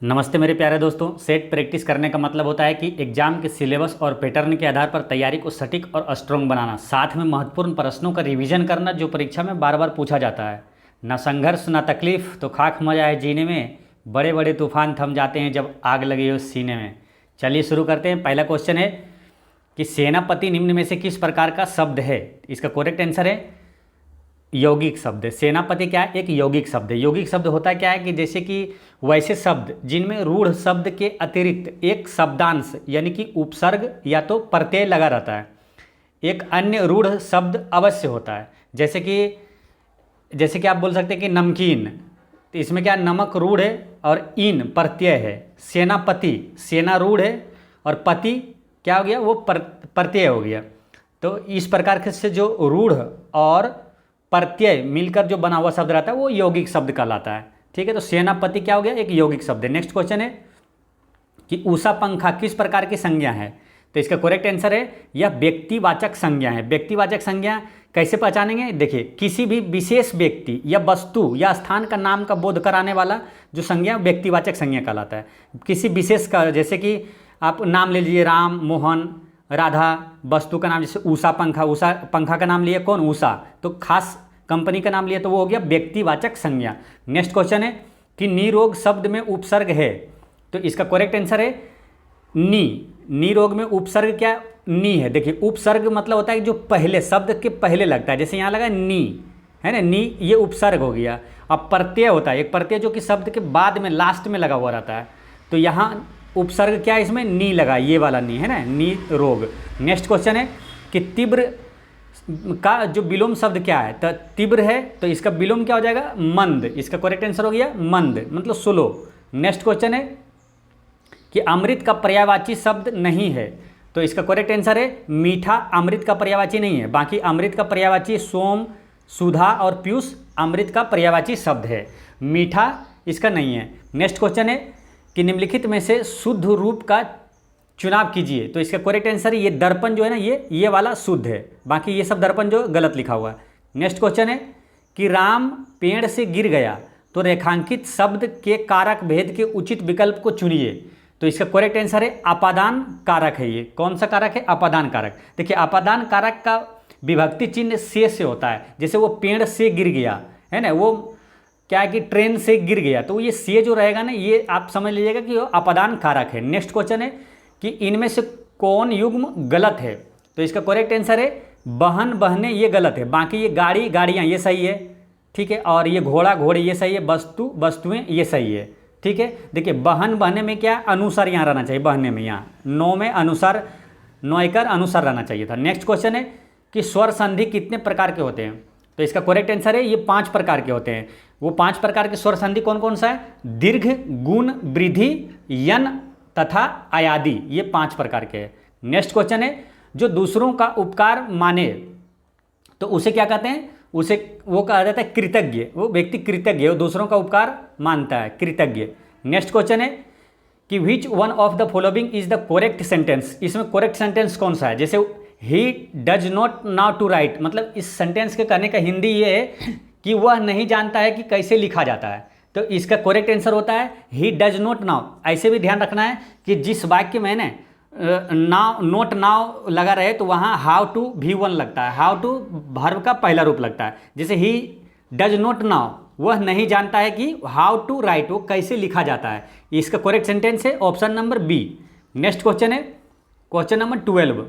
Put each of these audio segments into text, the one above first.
नमस्ते मेरे प्यारे दोस्तों। सेट प्रैक्टिस करने का मतलब होता है कि एग्जाम के सिलेबस और पैटर्न के आधार पर तैयारी को सटीक और स्ट्रॉन्ग बनाना, साथ में महत्वपूर्ण प्रश्नों का रिवीजन करना जो परीक्षा में बार बार पूछा जाता है। ना संघर्ष ना तकलीफ तो खाक मजा है जीने में, बड़े बड़े तूफान थम जाते हैं जब आग लगी हो सीने में। चलिए शुरू करते हैं। पहला क्वेश्चन है कि सेनापति निम्न में से किस प्रकार का शब्द है। इसका करेक्ट आंसर है यौगिक शब्द। सेनापति क्या है? एक यौगिक शब्द है। यौगिक शब्द होता क्या है कि जैसे कि वैसे शब्द जिनमें रूढ़ शब्द के अतिरिक्त एक शब्दांश यानी कि उपसर्ग या तो प्रत्यय लगा रहता है, एक अन्य रूढ़ शब्द अवश्य होता है। जैसे कि आप बोल सकते हैं कि नमकीन, तो इसमें क्या नमक रूढ़ है और इन प्रत्यय है। सेनापति, सेना रूढ़ है और पति क्या हो गया? वो प्रत्यय हो गया। तो इस प्रकार से जो रूढ़ और प्रत्यय मिलकर जो बना हुआ शब्द रहता है वो यौगिक शब्द कहलाता है। ठीक है, तो सेनापति क्या हो गया? एक यौगिक शब्द है। नेक्स्ट क्वेश्चन है कि उषा पंखा किस प्रकार की संज्ञा है। तो इसका करेक्ट आंसर है यह व्यक्तिवाचक संज्ञा है। व्यक्तिवाचक संज्ञा कैसे पहचानेंगे? देखिए, किसी भी विशेष व्यक्ति या वस्तु या स्थान का नाम का बोध कराने वाला जो संज्ञा व्यक्तिवाचक संज्ञा कहलाता है। किसी विशेष का, जैसे कि आप नाम ले लीजिए राम, मोहन, राधा। वस्तु का नाम जैसे उषा पंखा, उषा पंखा का नाम लिया कौन? उषा, तो खास कंपनी का नाम लिया तो वो हो गया व्यक्तिवाचक संज्ञा। नेक्स्ट क्वेश्चन है कि निरोग शब्द में उपसर्ग है। तो इसका करेक्ट आंसर है नी। निरोग में उपसर्ग क्या? नी है। देखिए, उपसर्ग मतलब होता है कि जो पहले शब्द के पहले लगता है, जैसे यहाँ लगा नी, है ना, नी, ये उपसर्ग हो गया। अब प्रत्यय होता है, एक प्रत्यय जो कि शब्द के बाद में लास्ट में लगा हुआ रहता है। तो यहाँ उपसर्ग क्या है? इसमें नी लगा, ये वाला नी है ना, नी रोग। नेक्स्ट क्वेश्चन है कि तीव्र का जो विलोम शब्द क्या है। तो तीव्र है तो इसका विलोम क्या हो जाएगा? मंद। इसका करेक्ट आंसर हो गया मंद, मतलब स्लो। नेक्स्ट क्वेश्चन है कि अमृत का पर्यायवाची शब्द नहीं है। तो इसका करेक्ट आंसर है मीठा अमृत का पर्यायवाची नहीं है। बाकी अमृत का पर्यायवाची सोम, सुधा और पीयूष अमृत का पर्यायवाची शब्द है, मीठा इसका नहीं है। नेक्स्ट क्वेश्चन है कि निम्नलिखित में से शुद्ध रूप का चुनाव कीजिए। तो इसका करेक्ट आंसर है ये दर्पण जो है ना, ये वाला शुद्ध है, बाकी ये सब दर्पण जो गलत लिखा हुआ है। नेक्स्ट क्वेश्चन है कि राम पेड़ से गिर गया, तो रेखांकित शब्द के कारक भेद के उचित विकल्प को चुनिए। तो इसका करेक्ट आंसर है अपादान कारक है। ये कौन सा कारक है? अपादान कारक। देखिए, अपादान कारक का विभक्ति चिन्ह से होता है। जैसे वो पेड़ से गिर गया है ना, वो क्या है कि ट्रेन से गिर गया, तो ये से जो रहेगा ना, ये आप समझ लीजिएगा कि वो अपादान कारक है। नेक्स्ट क्वेश्चन है कि इनमें से कौन युग्म गलत है। तो इसका करेक्ट आंसर है बहन, बहने ये गलत है। बाकी ये गाड़ी, गाड़ियाँ ये सही है, ठीक है, और ये घोड़ा, घोड़े ये सही है, वस्तु, वस्तुएं ये सही है, ठीक है। देखिए, बहन, बहने में क्या अनुसार यहाँ रहना चाहिए, बहने में यहाँ नौ में अनुसार, नौकर अनुसार रहना चाहिए था। नेक्स्ट क्वेश्चन है कि स्वर संधि कितने प्रकार के होते हैं। तो इसका करेक्ट आंसर है ये 5 प्रकार के होते हैं। वो 5 प्रकार के स्वर संधि कौन कौन सा है? दीर्घ, गुण, वृद्धि, यन तथा अयादि, ये 5 प्रकार के हैं। नेक्स्ट क्वेश्चन है जो दूसरों का उपकार माने, तो उसे क्या कहते हैं? उसे वो कहा जाता है कृतज्ञ। वो व्यक्ति कृतज्ञ है, वो दूसरों का उपकार मानता है, कृतज्ञ। नेक्स्ट क्वेश्चन है कि which one of the following is the correct sentence. इसमें करेक्ट सेंटेंस कौन सा है? जैसे ही does not now to write, मतलब इस सेंटेंस के कहने का हिंदी ये है कि वह नहीं जानता है कि कैसे लिखा जाता है। तो इसका करेक्ट आंसर होता है ही डज नॉट नाउ। ऐसे भी ध्यान रखना है कि जिस वाक्य में ना नाउ, नोट नाउ लगा रहे तो वहाँ हाउ टू V1 लगता है, हाउ टू वर्ब का पहला रूप लगता है। जैसे ही डज नॉट नाउ, वह नहीं जानता है कि हाउ टू राइट, वो कैसे लिखा जाता है। इसका करेक्ट सेंटेंस है option number B. Next question है क्वेश्चन नंबर 12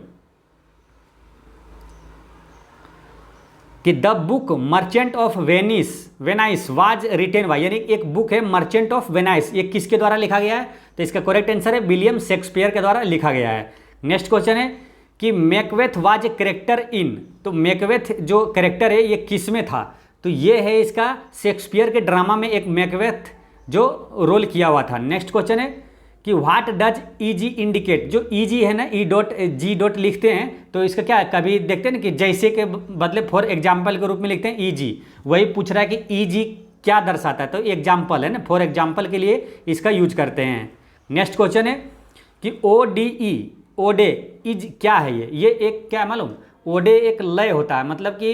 कि the book Merchant of Venice was written by, यानी एक बुक है मर्चेंट ऑफ वेनाइस, ये किसके द्वारा लिखा गया है? तो इसका करेक्ट आंसर है विलियम शेक्सपियर के द्वारा लिखा गया है। नेक्स्ट क्वेश्चन है कि मैकबेथ वाज कैरेक्टर इन, तो मैकबेथ जो कैरेक्टर है ये किस में था? तो ये है इसका शेक्सपियर के ड्रामा में एक मैकबेथ जो रोल किया हुआ था। नेक्स्ट क्वेश्चन है कि व्हाट डज ईजी इंडिकेट। जो ईजी है ना, ई.जी. लिखते हैं, तो इसका क्या है? कभी देखते हैं ना कि जैसे के बदले फॉर एग्जाम्पल के रूप में लिखते हैं ईजी। वही पूछ रहा है कि ईजी क्या दर्शाता है, तो एग्जाम्पल है ना, फॉर एग्जाम्पल के लिए इसका यूज करते हैं। नेक्स्ट क्वेश्चन है कि ओडे इज क्या है? ये एक क्या मालूम? ओडे एक लय होता है, मतलब कि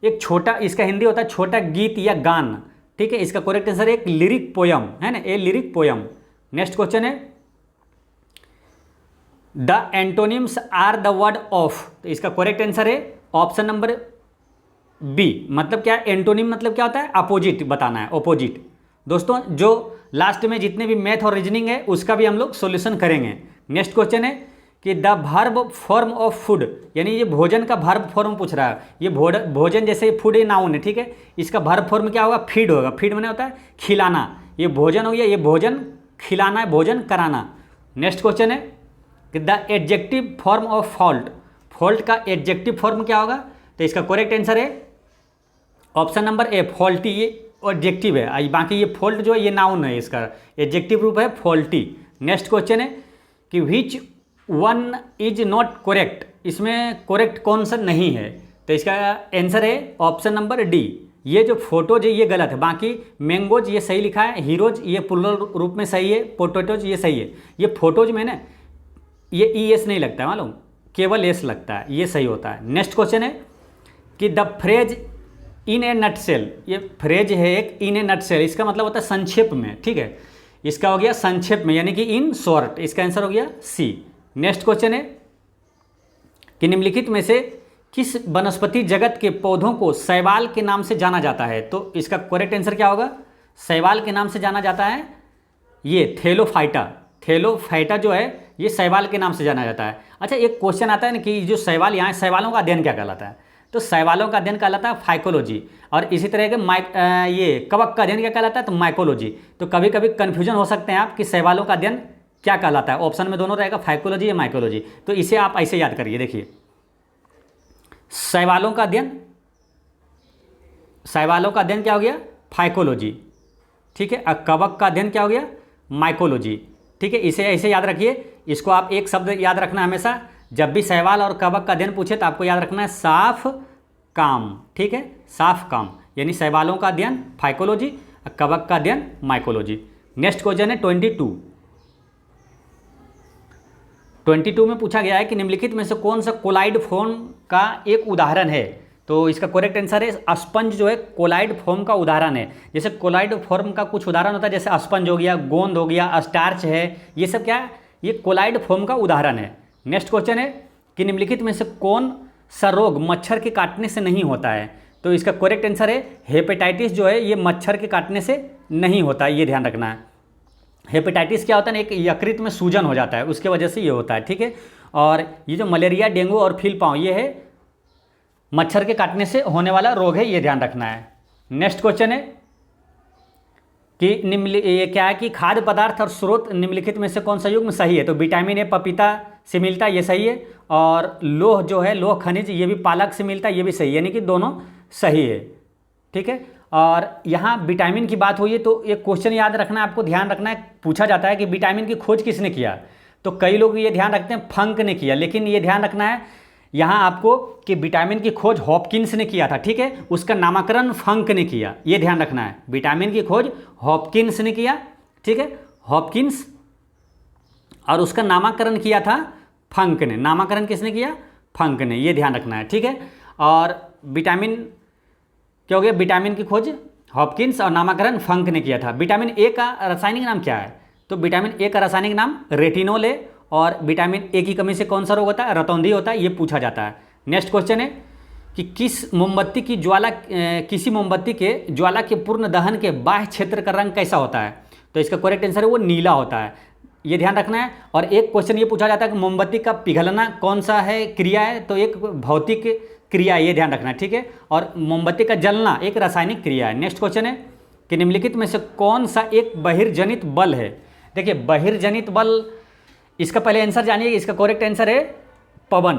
एक छोटा, इसका हिंदी होता है छोटा गीत या गान, ठीक है। इसका करेक्ट आंसर एक लिरिक पोयम है ना, a lyric poem. Next question है the antonyms are the word of, तो इसका करेक्ट आंसर है ऑप्शन नंबर बी। मतलब क्या, एंटोनिम मतलब क्या होता है, अपोजिट बताना है, अपोजिट। दोस्तों जो लास्ट में जितने भी मैथ और रीजनिंग है उसका भी हम लोग सॉल्यूशन करेंगे। नेक्स्ट क्वेश्चन है कि the verb form of food, यानी ये भोजन का वर्ब फॉर्म पूछ रहा है। ये भोजन जैसे फूड ये नाउन है, ठीक है, इसका वर्ब फॉर्म क्या होगा, फीड होगा। फीड माने होता है खिलाना, ये भोजन हो गया, ये भोजन खिलाना है, भोजन कराना। नेक्स्ट क्वेश्चन है कि the adjective form of fault, fault का एडजेक्टिव फॉर्म क्या होगा, तो इसका करेक्ट आंसर है ऑप्शन नंबर ए, फॉल्टी। ये एडजेक्टिव है, बाकी ये फॉल्ट जो है ये नाउन है, इसका एडजेक्टिव रूप है फॉल्टी। नेक्स्ट क्वेश्चन है कि which one is not correct, इसमें करेक्ट कौन सा नहीं है, तो इसका आंसर है ऑप्शन नंबर डी। ये जो फोटोज है ये गलत है, बाकी मैंगोज ये सही लिखा है, हीरोज ये प्लुरल रूप में सही है, पोटैटोज ये सही है। ये फोटोज में ना ये ई एस नहीं लगता है, मालूम, केवल एस लगता है, ये सही होता है। नेक्स्ट क्वेश्चन है कि the phrase in A nutshell, ये फ्रेज है एक इन ए नटसेल, इसका मतलब होता है संक्षेप में, ठीक है, इसका हो गया संक्षेप में, यानी कि इन शॉर्ट, इसका आंसर हो गया सी। नेक्स्ट क्वेश्चन है कि निम्नलिखित में से किस वनस्पति जगत के पौधों को शैवाल के नाम से जाना जाता है, तो इसका करेक्ट आंसर क्या होगा, शैवाल के नाम से जाना जाता है ये थैलोफाइटा। थैलोफाइटा जो है ये शैवाल के नाम से जाना जाता है। अच्छा, एक क्वेश्चन आता है ना कि जो शैवाल, यहाँ शैवालों का अध्ययन क्या कहलाता है, तो शैवालों का अध्ययन कहलाता है फाइकोलॉजी, और इसी तरह के ये कवक का अध्ययन क्या कहलाता है, तो माइकोलॉजी। तो कभी कभी कन्फ्यूजन हो सकते हैं आप कि शैवालों का अध्ययन क्या कहलाता है, ऑप्शन में दोनों रहेगा, फाइकोलॉजी या माइकोलॉजी। तो इसे आप ऐसे याद करिए, देखिए शैवालों का अध्ययन क्या हो गया, फाइकोलॉजी, ठीक है, और कवक का अध्ययन क्या हो गया, माइकोलॉजी, ठीक है। इसे ऐसे याद रखिए, इसको आप एक शब्द याद रखना हमेशा, जब भी शैवाल और कवक का अध्ययन पूछे तो आपको याद रखना है साफ काम, ठीक है, साफ काम, यानी शैवालों का अध्ययन फाइकोलॉजी, कवक का अध्ययन माइकोलॉजी। नेक्स्ट क्वेश्चन है 22 में पूछा गया है कि निम्नलिखित में से कौन सा कोलाइड फॉर्म का एक उदाहरण है, तो इसका करेक्ट आंसर है स्पंज जो है कोलाइड फॉर्म का उदाहरण है। जैसे कोलाइड फॉर्म का कुछ उदाहरण होता है, जैसे स्पंज हो गया, गोंद हो गया, स्टार्च है, ये सब क्या है, ये कोलाइड फॉर्म का उदाहरण है। नेक्स्ट क्वेश्चन है कि निम्नलिखित में से कौन सा रोग मच्छर के काटने से नहीं होता है, तो इसका करेक्ट आंसर है हेपेटाइटिस जो है ये मच्छर के काटने से नहीं होता है, ये ध्यान रखना है। हेपेटाइटिस क्या होता है ना, एक यकृत में सूजन हो जाता है, उसके वजह से ये होता है, ठीक है। और ये जो मलेरिया, डेंगू और फीलपाँव ये है मच्छर के काटने से होने वाला रोग है, ये ध्यान रखना है। नेक्स्ट क्वेश्चन है कि ये क्या है कि खाद्य पदार्थ और स्रोत निम्नलिखित में से कौन सा युग्म सही है, तो विटामिन ए पपीता से मिलता है, ये सही है, और लोह जो है, लोह खनिज, ये भी पालक से मिलता है, ये भी सही है, यानी कि दोनों सही है, ठीक है। और यहाँ विटामिन की बात हुई है तो एक क्वेश्चन याद रखना है, आपको ध्यान रखना है, पूछा जाता है कि विटामिन की खोज किसने किया, तो कई लोग ये ध्यान रखते हैं फंक ने किया, लेकिन ये ध्यान रखना है यहाँ आपको कि विटामिन की खोज हॉपकिंस ने किया था, ठीक है, उसका नामकरण फंक ने किया, ये ध्यान रखना है। विटामिन की खोज हॉपकिंस ने किया, ठीक है, हॉपकिंस, और उसका नामकरण किया था फंक ने। नामकरण किसने किया, फंक ने, ये ध्यान रखना है, ठीक है। और विटामिन क्या हो गया, विटामिन की खोज हॉपकिंस और नामकरण फंक ने किया था। विटामिन ए का रासायनिक नाम क्या है, तो विटामिन ए का रासायनिक नाम रेटिनोल है, और विटामिन ए की कमी से कौन सा रोग होता है, रतौंधी होता है, ये पूछा जाता है। नेक्स्ट क्वेश्चन है कि किसी मोमबत्ती के ज्वाला के पूर्ण दहन के बाह्य क्षेत्र का रंग कैसा होता है, तो इसका करेक्ट आंसर है वो नीला होता है, ये ध्यान रखना है। और एक क्वेश्चन ये पूछा जाता है कि मोमबत्ती का पिघलना कौन सा है क्रिया है, तो एक भौतिक क्रिया, ये ध्यान रखना है, ठीक है, और मोमबत्ती का जलना एक रासायनिक क्रिया है। नेक्स्ट क्वेश्चन है कि निम्नलिखित में से कौन सा एक बहिर्जनित बल है, देखिए बहिर्जनित बल, इसका पहले आंसर जानिए, इसका करेक्ट आंसर है पवन,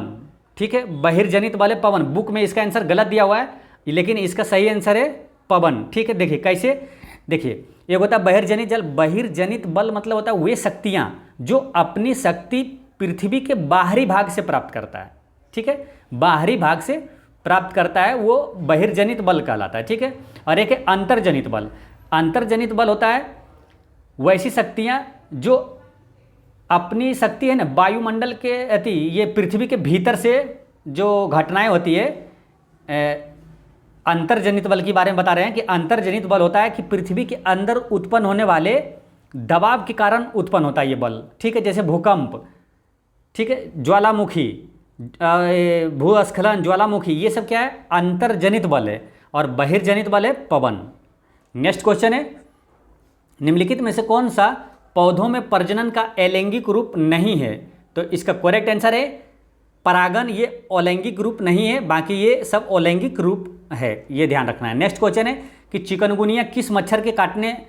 ठीक है, बहिर्जनित बल है पवन। बुक में इसका आंसर गलत दिया हुआ है, लेकिन इसका सही आंसर है पवन, ठीक है। देखिए कैसे, देखिए एक होता है बहिर्जनित जल, बहिर्जनित बल मतलब होता है वे शक्तियाँ जो अपनी शक्ति पृथ्वी के बाहरी भाग से प्राप्त करता है, ठीक है, बाहरी भाग से प्राप्त करता है, वो बहिर्जनित बल कहलाता है, ठीक है। और एक है अंतर्जनित बल। अंतर्जनित बल होता है वैसी शक्तियाँ जो अपनी शक्ति है ना वायुमंडल के ये पृथ्वी के भीतर से जो घटनाएं होती है, अंतर्जनित बल के बारे में बता रहे हैं कि अंतर्जनित बल होता है कि पृथ्वी के अंदर उत्पन्न होने वाले दबाव के कारण उत्पन्न होता है ये बल, ठीक है, जैसे भूकंप, ठीक है, ज्वालामुखी, भूस्खलन, ज्वालामुखी, ये सब क्या है, अंतर्जनित बल है, और बहिर्जनित बल है पवन। नेक्स्ट क्वेश्चन है, निम्नलिखित में से कौन सा पौधों में प्रजनन का अलैंगिक रूप नहीं है? तो इसका करेक्ट आंसर है परागन, ये अलैंगिक रूप नहीं है, बाकी ये सब अलैंगिक रूप है, ये ध्यान रखना है। नेक्स्ट क्वेश्चन है कि चिकनगुनिया किस मच्छर के काटने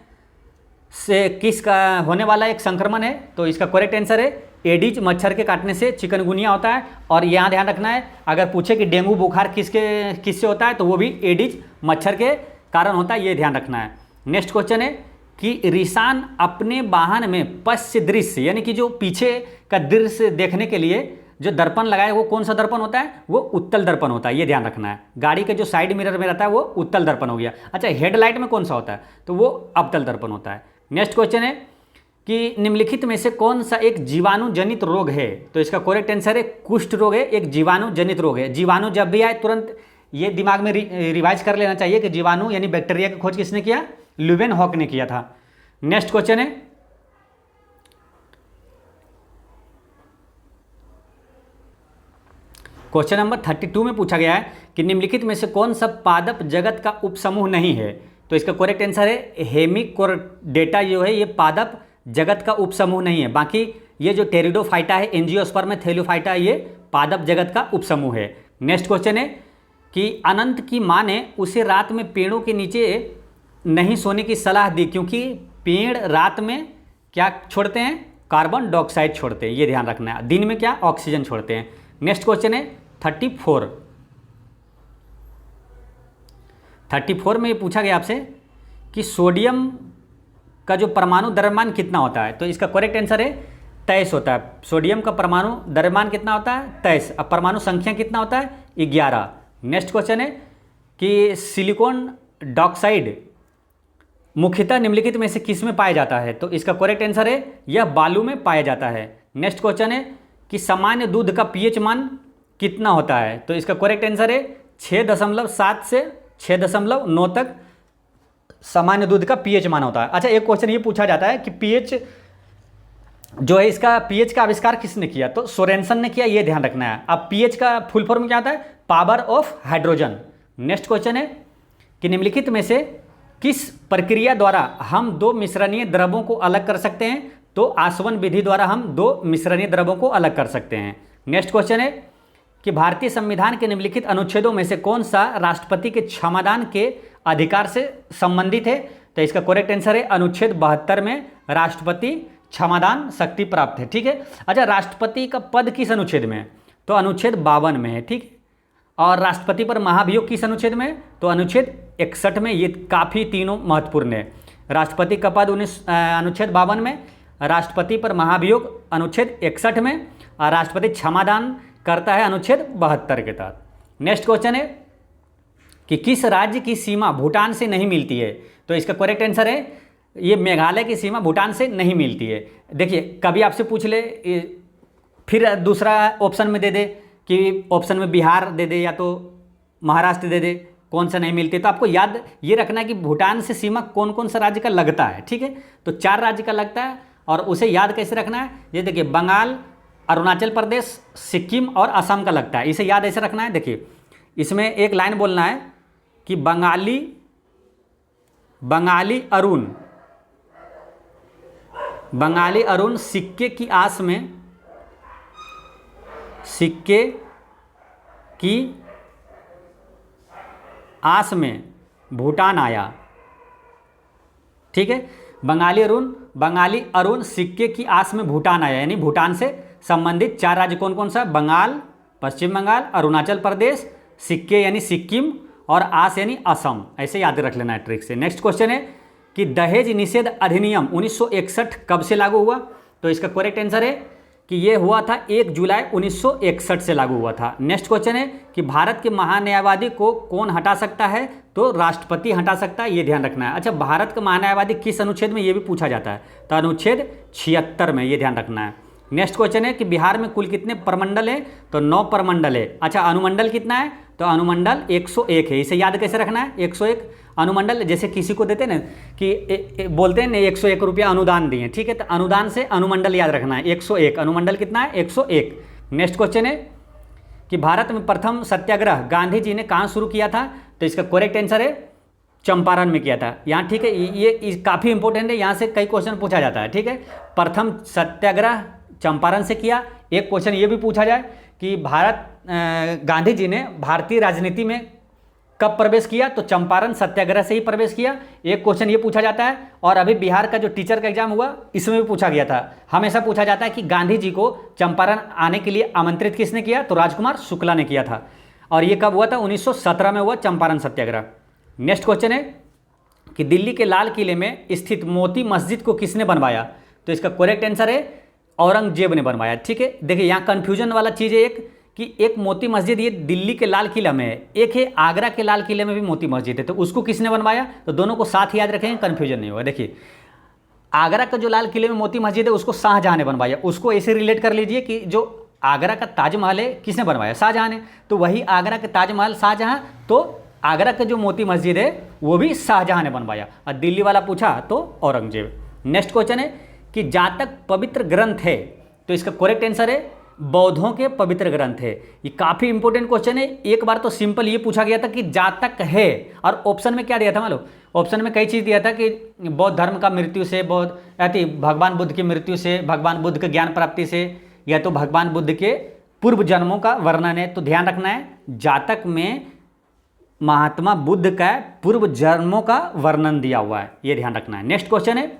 से किसका होने वाला एक संक्रमण है? तो इसका करेक्ट आंसर है एडिज मच्छर के काटने से चिकनगुनिया होता है। और यहाँ ध्यान रखना है, अगर पूछे कि डेंगू बुखार किससे होता है तो वो भी एडिज मच्छर के कारण होता है, ये ध्यान रखना है। नेक्स्ट क्वेश्चन है कि रिसान अपने वाहन में पश्च दृश्य, यानी कि जो पीछे का दृश्य देखने के लिए जो दर्पण लगाए वो कौन सा दर्पण होता है? वो उत्तल दर्पण होता है, ये ध्यान रखना है। गाड़ी के जो साइड मिरर में रहता है वो उत्तल दर्पण हो गया। अच्छा, हेडलाइट में कौन सा होता है? तो वो अवतल दर्पण होता है। नेक्स्ट क्वेश्चन है कि निम्नलिखित में से कौन सा एक जीवाणु जनित रोग है? तो इसका करेक्ट आंसर है कुष्ठ रोग है, एक जीवाणु जनित रोग है। जीवाणु जब भी आए तुरंत ये दिमाग में रिवाइज कर लेना चाहिए कि जीवाणु यानी बैक्टीरिया की खोज किसने किया? ल्यूवेनहॉक ने किया था। नेक्स्ट क्वेश्चन है क्वेश्चन नंबर 32 में पूछा गया है कि निम्नलिखित में से कौन सा पादप जगत का उपसमूह नहीं है? तो इसका करेक्ट आंसर है हेमिकोर्डेटा, जो है ये पादप जगत का उपसमूह नहीं है। बाकी ये जो टेरिडोफाइटा है, एंजियोस्पर्म, थैलियोफाइटा, ये पादप जगत का उपसमूह है। नेक्स्ट क्वेश्चन है कि अनंत की माँ ने उसे रात में पेड़ों के नीचे नहीं सोने की सलाह दी क्योंकि पेड़ रात में क्या छोड़ते हैं? कार्बन डाइऑक्साइड छोड़ते हैं, ये ध्यान रखना है। दिन में क्या? ऑक्सीजन छोड़ते हैं। नेक्स्ट क्वेश्चन है 34 में ये पूछा गया आपसे कि सोडियम का जो परमाणु द्रव्यमान कितना होता है? तो इसका करेक्ट आंसर है 23 होता है। सोडियम का परमाणु द्रव्यमान कितना होता है? 23। अब परमाणु संख्या कितना होता है? 11। नेक्स्ट क्वेश्चन है कि सिलिकॉन डाइऑक्साइड मुख्यतः निम्नलिखित में से किस में पाया जाता है? तो इसका करेक्ट आंसर है यह बालू में पाया जाता है। नेक्स्ट क्वेश्चन है कि सामान्य दूध का पीएच मान कितना होता है? तो इसका करेक्ट आंसर है 6.7 से 6.9 तक सामान्य दूध का पीएच मान होता है। अच्छा, एक क्वेश्चन ये पूछा जाता है कि पीएच जो है, इसका पीएच का आविष्कार किसने किया? तो सोरेनसन ने किया, ये ध्यान रखना है। अब पीएच का फुल फॉर्म क्या आता है? Power of hydrogen. Next question है कि निम्नलिखित में से किस प्रक्रिया द्वारा हम दो मिश्रणीय द्रवों को अलग कर सकते हैं? तो आसवन विधि द्वारा हम दो मिश्रणीय द्रवों को अलग कर सकते हैं। नेक्स्ट क्वेश्चन है कि भारतीय संविधान के निम्नलिखित अनुच्छेदों में से कौन सा राष्ट्रपति के क्षमादान के अधिकार से संबंधित है? तो इसका करेक्ट आंसर है अनुच्छेद 72 में राष्ट्रपति क्षमादान शक्ति प्राप्त है। ठीक है। अच्छा, राष्ट्रपति का पद किस अनुच्छेद में है? तो अनुच्छेद 52 में है। ठीक। और राष्ट्रपति पर महाभियोग किस अनुच्छेद में? तो अनुच्छेद 61 में। ये काफ़ी तीनों महत्वपूर्ण है। राष्ट्रपति का पद अनुच्छेद 52 में, राष्ट्रपति पर महाभियोग अनुच्छेद 61 में, और राष्ट्रपति क्षमादान करता है अनुच्छेद 72 के तहत। नेक्स्ट क्वेश्चन है कि किस राज्य की सीमा भूटान से नहीं मिलती है? तो इसका करेक्ट आंसर है ये मेघालय की सीमा भूटान से नहीं मिलती है। देखिए, कभी आपसे पूछ ले फिर दूसरा ऑप्शन में दे दे कि ऑप्शन में बिहार दे दे या तो महाराष्ट्र दे दे, कौन सा नहीं मिलती, तो आपको याद ये रखना है कि भूटान से सीमा कौन कौन सा राज्य का लगता है। ठीक है, तो 4 राज्य का लगता है, और उसे याद कैसे रखना है? ये देखिए, बंगाल, अरुणाचल प्रदेश, सिक्किम और असम का लगता है। इसे याद ऐसे रखना है। देखिए, इसमें एक लाइन बोलना है कि बंगाली अरुण सिक्के की आस में भूटान आया। ठीक है, बंगाली अरुण सिक्के की आस में भूटान आया, यानी भूटान से संबंधित 4 राज्य कौन कौन सा? बंगाल, पश्चिम बंगाल, अरुणाचल प्रदेश, सिक्के यानी सिक्किम, और आस यानी असम। ऐसे याद रख लेना है ट्रिक से। नेक्स्ट क्वेश्चन है कि दहेज निषेध अधिनियम 1961 कब से लागू हुआ? तो इसका करेक्ट आंसर है कि ये हुआ था 1 जुलाई 1961 से लागू हुआ था। नेक्स्ट क्वेश्चन है कि भारत के महान्यायवादी को कौन हटा सकता है? तो राष्ट्रपति हटा सकता है, ये ध्यान रखना है। अच्छा, भारत का महान्यायवादी किस अनुच्छेद में? ये भी पूछा जाता है, तो अनुच्छेद 76 में, ये ध्यान रखना है। नेक्स्ट क्वेश्चन है कि बिहार में कुल कितने प्रमंडल है? तो 9 प्रमंडल है। अच्छा, अनुमंडल कितना है? तो अनुमंडल 101 है। इसे याद कैसे रखना है? 101 अनुमंडल जैसे किसी को देते ना कि बोलते हैं ना 101 रुपया अनुदान दिए, ठीक है, तो अनुदान से अनुमंडल याद रखना है, 101 अनुमंडल कितना है 101। नेक्स्ट क्वेश्चन है कि भारत में प्रथम सत्याग्रह गांधी जी ने कहाँ शुरू किया था, तो इसका करेक्ट आंसर है चंपारण में किया था। यहाँ ठीक है, ये काफ़ी इंपॉर्टेंट है, यहाँ से कई क्वेश्चन पूछा जाता है, ठीक है। प्रथम सत्याग्रह चंपारण से किया। एक क्वेश्चन ये भी पूछा जाए कि गांधी जी ने भारतीय राजनीति में कब प्रवेश किया, तो चंपारण सत्याग्रह से ही प्रवेश किया। एक क्वेश्चन ये पूछा जाता है। और अभी बिहार का जो टीचर का एग्जाम हुआ इसमें भी पूछा गया था, हमेशा पूछा जाता है कि गांधी जी को चंपारण आने के लिए आमंत्रित किसने किया, तो राजकुमार शुक्ला ने किया था। और ये कब हुआ था, 1917 में हुआ चंपारण सत्याग्रह। नेक्स्ट क्वेश्चन है कि दिल्ली के लाल किले में स्थित मोती मस्जिद को किसने बनवाया, तो इसका करेक्ट आंसर है औरंगजेब ने बनवाया, ठीक है। देखिए यहाँ कन्फ्यूजन वाला चीज़ है एक मोती मस्जिद ये दिल्ली के लाल किला में है, एक है आगरा के लाल किले में भी मोती मस्जिद है, तो उसको किसने बनवाया, तो दोनों को साथ याद रखेंगे, कन्फ्यूजन नहीं होगा। देखिए आगरा का जो लाल किले में मोती मस्जिद है उसको शाहजहां ने बनवाया, उसको ऐसे रिलेट कर लीजिए कि जो आगरा का ताजमहल है किसने बनवाया, शाहजहां ने, तो वही आगरा के ताजमहल शाहजहां, तो आगरा का जो मोती मस्जिद है वो भी शाहजहां ने बनवाया। और दिल्ली वाला पूछा तो औरंगजेब। नेक्स्ट क्वेश्चन है कि जातक पवित्र ग्रंथ है, तो इसका करेक्ट आंसर है बौद्धों के पवित्र ग्रंथ है। ये काफ़ी इंपॉर्टेंट क्वेश्चन है। एक बार तो सिंपल ये पूछा गया था कि जातक है, और ऑप्शन में क्या दिया था मालूम, ऑप्शन में कई चीज़ दिया था कि बौद्ध धर्म का मृत्यु से, भगवान बुद्ध की मृत्यु से, भगवान बुद्ध के ज्ञान प्राप्ति से, या तो भगवान बुद्ध के पूर्व जन्मों का वर्णन है। तो ध्यान रखना है जातक में महात्मा बुद्ध का पूर्व जन्मों का वर्णन दिया हुआ है, ये ध्यान रखना है। नेक्स्ट क्वेश्चन है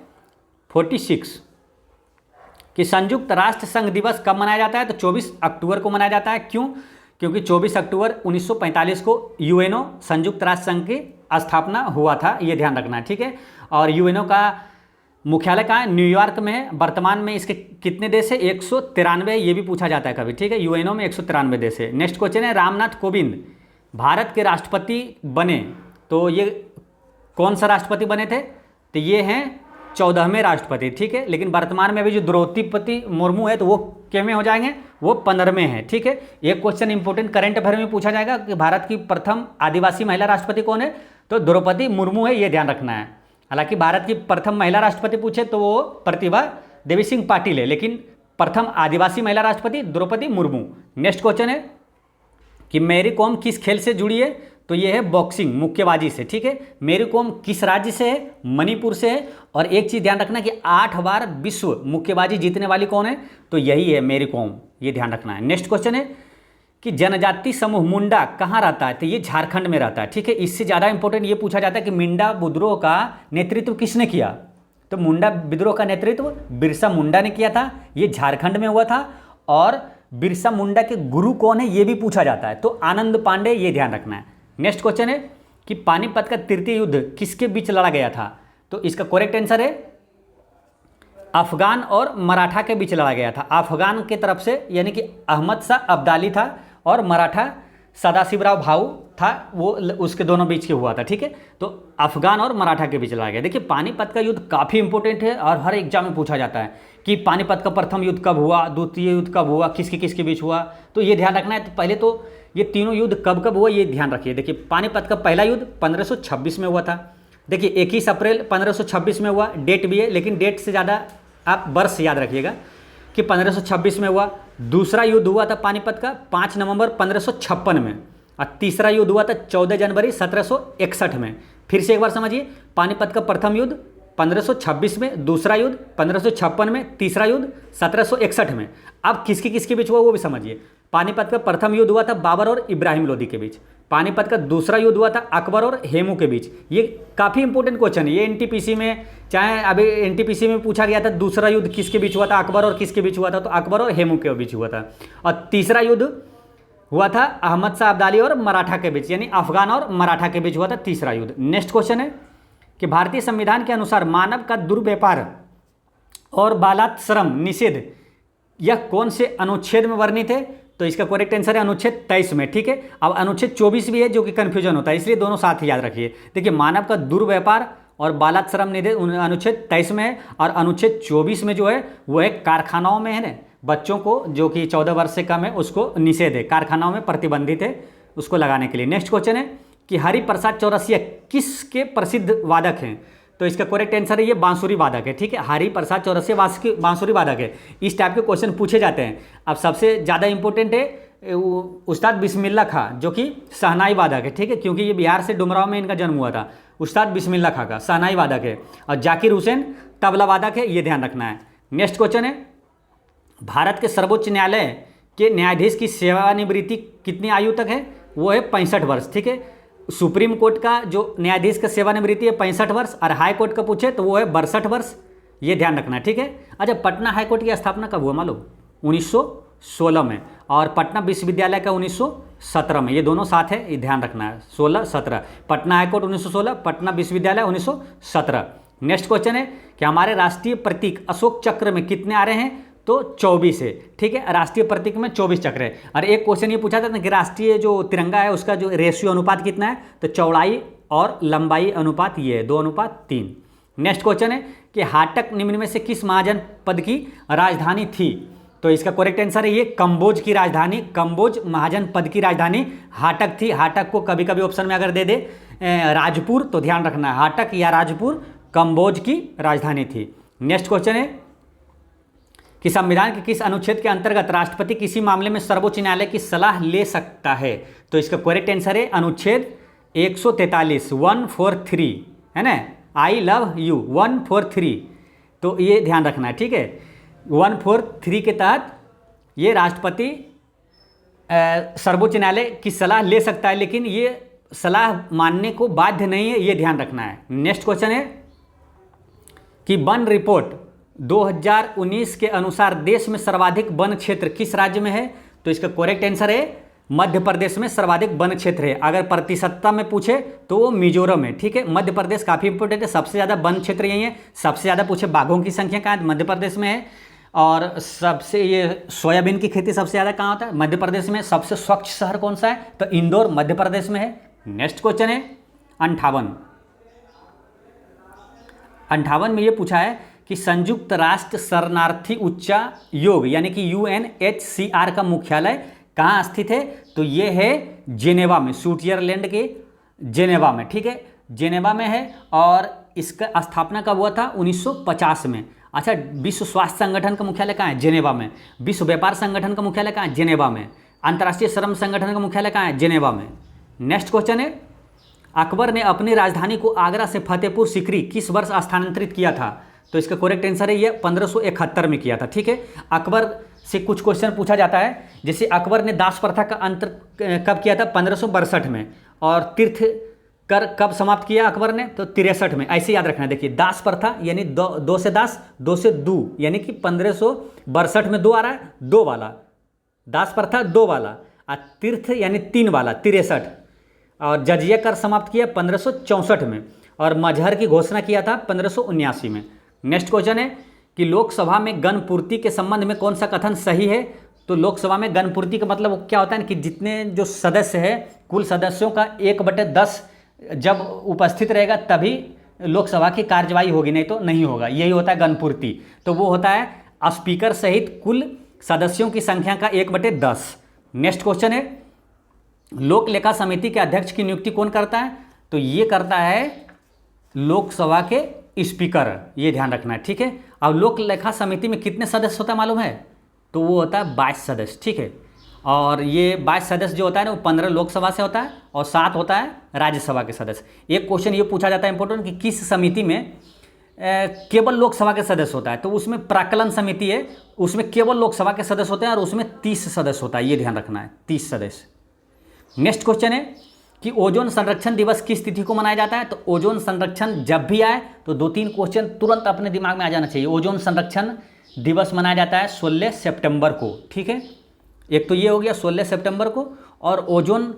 46 कि संयुक्त राष्ट्र संघ दिवस कब मनाया जाता है, तो 24 अक्टूबर को मनाया जाता है। क्यों, क्योंकि 24 अक्टूबर 1945 को यूएनओ संयुक्त राष्ट्र संघ की स्थापना हुआ था, ये ध्यान रखना है, ठीक है। और यूएनओ का मुख्यालय कहाँ है, न्यूयॉर्क में है। वर्तमान में इसके कितने देश है, 193, ये भी पूछा जाता है कभी, ठीक है। यूएनओ में 193 देश है। नेक्स्ट क्वेश्चन है रामनाथ कोविंद भारत के राष्ट्रपति बने, तो ये कौन सा राष्ट्रपति बने थे, तो ये हैं 14वें राष्ट्रपति, ठीक है। लेकिन वर्तमान में अभी जो द्रौपदी मुर्मू है तो वो क्या में हो जाएंगे, वो 15वें हैं, ठीक है। एक क्वेश्चन इंपॉर्टेंट करंट अफेयर में पूछा जाएगा कि भारत की प्रथम आदिवासी महिला राष्ट्रपति कौन है, तो द्रौपदी मुर्मू है, ये ध्यान रखना है। हालांकि भारत की प्रथम महिला राष्ट्रपति पूछे तो वो प्रतिभा देवी सिंह पाटिल है, लेकिन प्रथम आदिवासी महिला राष्ट्रपति द्रौपदी मुर्मू। नेक्स्ट क्वेश्चन है कि मैरी कॉम किस खेल से जुड़ी है, तो ये है बॉक्सिंग, मुक्केबाजी से, ठीक है। मैरी कॉम किस राज्य से है, मणिपुर से है। और एक चीज़ ध्यान रखना कि 8 बार विश्व मुक्केबाजी जीतने वाली कौन है, तो यही है मैरी कॉम, ये ध्यान रखना है। नेक्स्ट क्वेश्चन है कि जनजाति समूह मुंडा कहाँ रहता है, तो ये झारखंड में रहता है, ठीक है। इससे ज़्यादा इंपॉर्टेंट ये पूछा जाता है कि मुंडा विद्रोह का नेतृत्व किसने किया, तो मुंडा विद्रोह का नेतृत्व बिरसा मुंडा ने किया था, ये झारखंड में हुआ था। और बिरसा मुंडा के गुरु कौन है ये भी पूछा जाता है, तो आनंद पांडे, ये ध्यान रखना है। नेक्स्ट क्वेश्चन है कि पानीपत का तृतीय युद्ध किसके बीच लड़ा गया था, तो इसका करेक्ट आंसर है अफगान और मराठा के बीच लड़ा गया था। अफगान के तरफ से यानी कि अहमद शाह अब्दाली था, और मराठा सदाशिवराव भाऊ था, वो उसके दोनों बीच के हुआ था, ठीक है। तो अफगान और मराठा के बीच लड़ा गया। देखिए पानीपत का युद्ध काफ़ी इंपॉर्टेंट है और हर एग्जाम में पूछा जाता है कि पानीपत का प्रथम युद्ध कब हुआ, द्वितीय युद्ध कब हुआ, किसके किसके बीच हुआ, तो ये ध्यान रखना है। तो पहले तो ये तीनों युद्ध कब कब हुआ ये ध्यान रखिए। देखिए पानीपत का पहला युद्ध 1526 में हुआ था। देखिए 21 अप्रैल 1526 में हुआ, डेट भी है, लेकिन डेट से ज़्यादा आप वर्ष याद रखिएगा कि 1526 में हुआ। दूसरा युद्ध हुआ था पानीपत का 5 नवंबर 1556 में, और तीसरा युद्ध हुआ था 14 जनवरी 1761 में। फिर से एक बार समझिए, पानीपत का प्रथम युद्ध 1526 में, दूसरा युद्ध 1556 में, तीसरा युद्ध 1761 में। अब किसके किसके बीच हुआ वो भी समझिए। पानीपत का प्रथम युद्ध हुआ था बाबर और इब्राहिम लोदी के बीच। पानीपत का दूसरा युद्ध हुआ था अकबर और हेमू के बीच। ये काफ़ी इंपॉर्टेंट क्वेश्चन है, ये एनटीपीसी में, चाहे अभी एनटीपीसी में पूछा गया था दूसरा युद्ध किसके बीच हुआ था, अकबर और किसके बीच हुआ था, तो अकबर और हेमू के बीच हुआ था। और तीसरा युद्ध हुआ था अहमद शाह अब्दाली और मराठा के बीच, यानी अफगान और मराठा के बीच हुआ था तीसरा युद्ध। नेक्स्ट क्वेश्चन है कि भारतीय संविधान के अनुसार मानव का दुर्व्यापार और बालाश्रम निषेध यह कौन से अनुच्छेद में वर्णित है, तो इसका करेक्ट आंसर है अनुच्छेद 23 में, ठीक है। अब अनुच्छेद 24 भी है जो कि कन्फ्यूजन होता है, इसलिए दोनों साथ ही याद रखिए। देखिए मानव का दुर्व्यापार और बालाश्रम निषेध अनुच्छेद 23 में है, और अनुच्छेद 24 में जो है वो है कारखानाओं में है ना, बच्चों को जो कि 14 वर्ष से कम है उसको निषेध है, कारखानाओं में प्रतिबंधित है उसको लगाने के लिए। नेक्स्ट क्वेश्चन है कि हरिप्रसाद चौरसिया किसके प्रसिद्ध वादक हैं? तो इसका करेक्ट आंसर है ये बांसुरी वादक है, ठीक है। हरिप्रसाद चौरसिया बांसुरी वादक है। इस टाइप के क्वेश्चन पूछे जाते हैं। अब सबसे ज़्यादा इंपॉर्टेंट है उस्ताद बिस्मिल्लाह खां, जो कि शहनाई वादक है, ठीक है, क्योंकि ये बिहार से डुमराव में इनका जन्म हुआ था। उस्ताद बिस्मिल्लाह खां का शहनाई वादक है। और जाकिर हुसैन तबला वादक है, ये ध्यान रखना है। नेक्स्ट क्वेश्चन है, भारत के सर्वोच्च न्यायालय के न्यायाधीश की सेवानिवृत्ति कितनी आयु तक है? वो है 65 वर्ष, ठीक है। सुप्रीम कोर्ट का जो न्यायाधीश का सेवानिवृत्ति है 65 वर्ष, और हाई कोर्ट का पूछे तो वो है 62 वर्ष, ये ध्यान रखना है, ठीक है। अच्छा, पटना हाई कोर्ट की स्थापना कब हुआ मालूम? 1916 में, और पटना विश्वविद्यालय का 1917 में, ये दोनों साथ है, ये ध्यान रखना है। 16-17, पटना हाई कोर्ट 1916, पटना विश्वविद्यालय 1917। नेक्स्ट क्वेश्चन है कि हमारे राष्ट्रीय प्रतीक अशोक चक्र में कितने आ रहे हैं? तो 24 है, ठीक है। राष्ट्रीय प्रतीक में 24 चक्र है। और एक क्वेश्चन ये पूछा था कि राष्ट्रीय जो तिरंगा है उसका जो रेशियो अनुपात कितना है? तो चौड़ाई और लंबाई अनुपात ये है 2:3। नेक्स्ट क्वेश्चन है कि हाटक निम्न में से किस महाजनपद की राजधानी थी? तो इसका करेक्ट आंसर है ये कंबोज की राजधानी, कंबोज महाजनपद की राजधानी हाटक थी। हाटक को कभी कभी ऑप्शन में अगर दे दे राजपुर, तो ध्यान रखना है हाटक या राजपुर कंबोज की राजधानी थी। नेक्स्ट क्वेश्चन है कि संविधान के किस अनुच्छेद के अंतर्गत राष्ट्रपति किसी मामले में सर्वोच्च न्यायालय की सलाह ले सकता है? तो इसका करेक्ट आंसर है अनुच्छेद 143, 143, है ना, आई लव यू 143। तो ये ध्यान रखना है, ठीक है। 143 के तहत ये राष्ट्रपति सर्वोच्च न्यायालय की सलाह ले सकता है, लेकिन ये सलाह मानने को बाध्य नहीं है, ये ध्यान रखना है। नेक्स्ट क्वेश्चन है कि वन रिपोर्ट 2019 के अनुसार देश में सर्वाधिक वन क्षेत्र किस राज्य में है? तो इसका करेक्ट आंसर है मध्य प्रदेश में सर्वाधिक वन क्षेत्र है। अगर प्रतिशतता में पूछे तो वो मिजोरम है, ठीक है। मध्य प्रदेश काफ़ी इंपॉर्टेंट है, सबसे ज़्यादा वन क्षेत्र यही है। सबसे ज़्यादा पूछे बाघों की संख्या कहाँ है? मध्य प्रदेश में है। और सबसे ये सोयाबीन की खेती सबसे ज़्यादा कहाँ होता है? मध्य प्रदेश में। सबसे स्वच्छ शहर कौन सा है? तो इंदौर मध्य प्रदेश में है। नेक्स्ट क्वेश्चन है 58 में ये पूछा है कि संयुक्त राष्ट्र शरणार्थी उच्चायोग यानी कि UNHCR का मुख्यालय कहाँ स्थित है? तो ये है जेनेवा में, स्विट्जरलैंड के जेनेवा में, ठीक है, जेनेवा में है। और इसका स्थापना कब हुआ था? 1950 में। अच्छा, विश्व स्वास्थ्य संगठन का मुख्यालय कहाँ है? जेनेवा में। विश्व व्यापार संगठन का मुख्यालय कहाँ है? जेनेवा में। अंतर्राष्ट्रीय श्रम संगठन का मुख्यालय कहाँ है? जेनेवा में। नेक्स्ट क्वेश्चन है, अकबर ने अपनी राजधानी को आगरा से फतेहपुर सीकरी किस वर्ष स्थानांतरित किया था? तो इसका करेक्ट आंसर है ये 1571 में किया था, ठीक है। अकबर से कुछ क्वेश्चन पूछा जाता है, जैसे अकबर ने दास प्रथा का अंत कब किया था? 1562 में। और तीर्थ कर कब समाप्त किया अकबर ने? तो 63 में। ऐसे याद रखना, देखिए दास प्रथा यानी दो से दास, दो से दू, यानी कि 1562 में दो आ रहा है, दो वाला दास प्रथा, दो वाला। और तीर्थ यानी 3 वाला 63। और जजिया कर समाप्त किया 1564 में। और मजहर की घोषणा किया था 1579 में। नेक्स्ट क्वेश्चन है कि लोकसभा में गणपूर्ति के संबंध में कौन सा कथन सही है? तो लोकसभा में गणपूर्ति का मतलब क्या होता है कि जितने जो सदस्य है, कुल सदस्यों का 1/10 जब उपस्थित रहेगा तभी लोकसभा की कार्यवाही होगी, नहीं तो नहीं होगा। यही होता है गणपूर्ति। तो वो होता है स्पीकर सहित कुल सदस्यों की संख्या का 1/10। नेक्स्ट क्वेश्चन है, लोक लेखा समिति के अध्यक्ष की नियुक्ति कौन करता है? तो ये करता है लोकसभा के स्पीकर, ये ध्यान रखना है, ठीक है। अब लोक लेखा समिति में कितने सदस्य होता है मालूम है? तो वो होता है 22 सदस्य, ठीक है। और ये 22 सदस्य जो होता है ना, वो 15 लोकसभा से होता है और 7 होता है राज्यसभा के सदस्य। एक क्वेश्चन ये पूछा जाता है इंपॉर्टेंट कि किस समिति में केवल लोकसभा के सदस्य होता है? तो उसमें प्राक्कलन समिति है, उसमें केवल लोकसभा के सदस्य होते हैं और उसमें 30 सदस्य होता है, ये ध्यान रखना है, 30 सदस्य। नेक्स्ट क्वेश्चन है कि ओजोन संरक्षण दिवस किस तिथि को मनाया जाता है? तो ओजोन संरक्षण जब भी आए तो 2-3 क्वेश्चन तुरंत अपने दिमाग में आ जाना चाहिए। ओजोन संरक्षण दिवस मनाया जाता है 16 सितंबर को, ठीक है। एक तो ये हो गया 16 सितंबर को। और ओजोन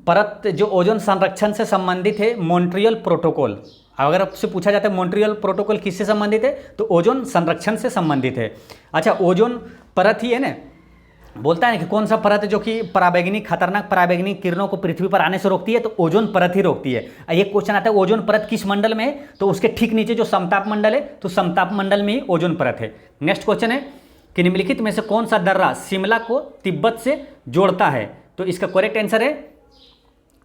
परत जो ओजोन संरक्षण से संबंधित है मॉन्ट्रियल प्रोटोकॉल, अगर आपसे पूछा जाता है मॉन्ट्रियल प्रोटोकॉल किससे संबंधित है? तो ओजोन संरक्षण से संबंधित है। अच्छा, ओजोन परत ही है ना, बोलता है कि कौन सा परत है जो कि खतरनाक पराबैंगनी किरणों को पृथ्वी पर आने से रोकती है? तो ओजोन परत ही रोकती है। एक क्वेश्चन आता है ओजोन परत किस मंडल में है? तो उसके ठीक नीचे जो समताप मंडल है, तो समताप मंडल में ही ओजोन परत है। नेक्स्ट क्वेश्चन है कि निम्नलिखित में से कौन सा दर्रा शिमला को तिब्बत से जोड़ता है? तो इसका करेक्ट आंसर है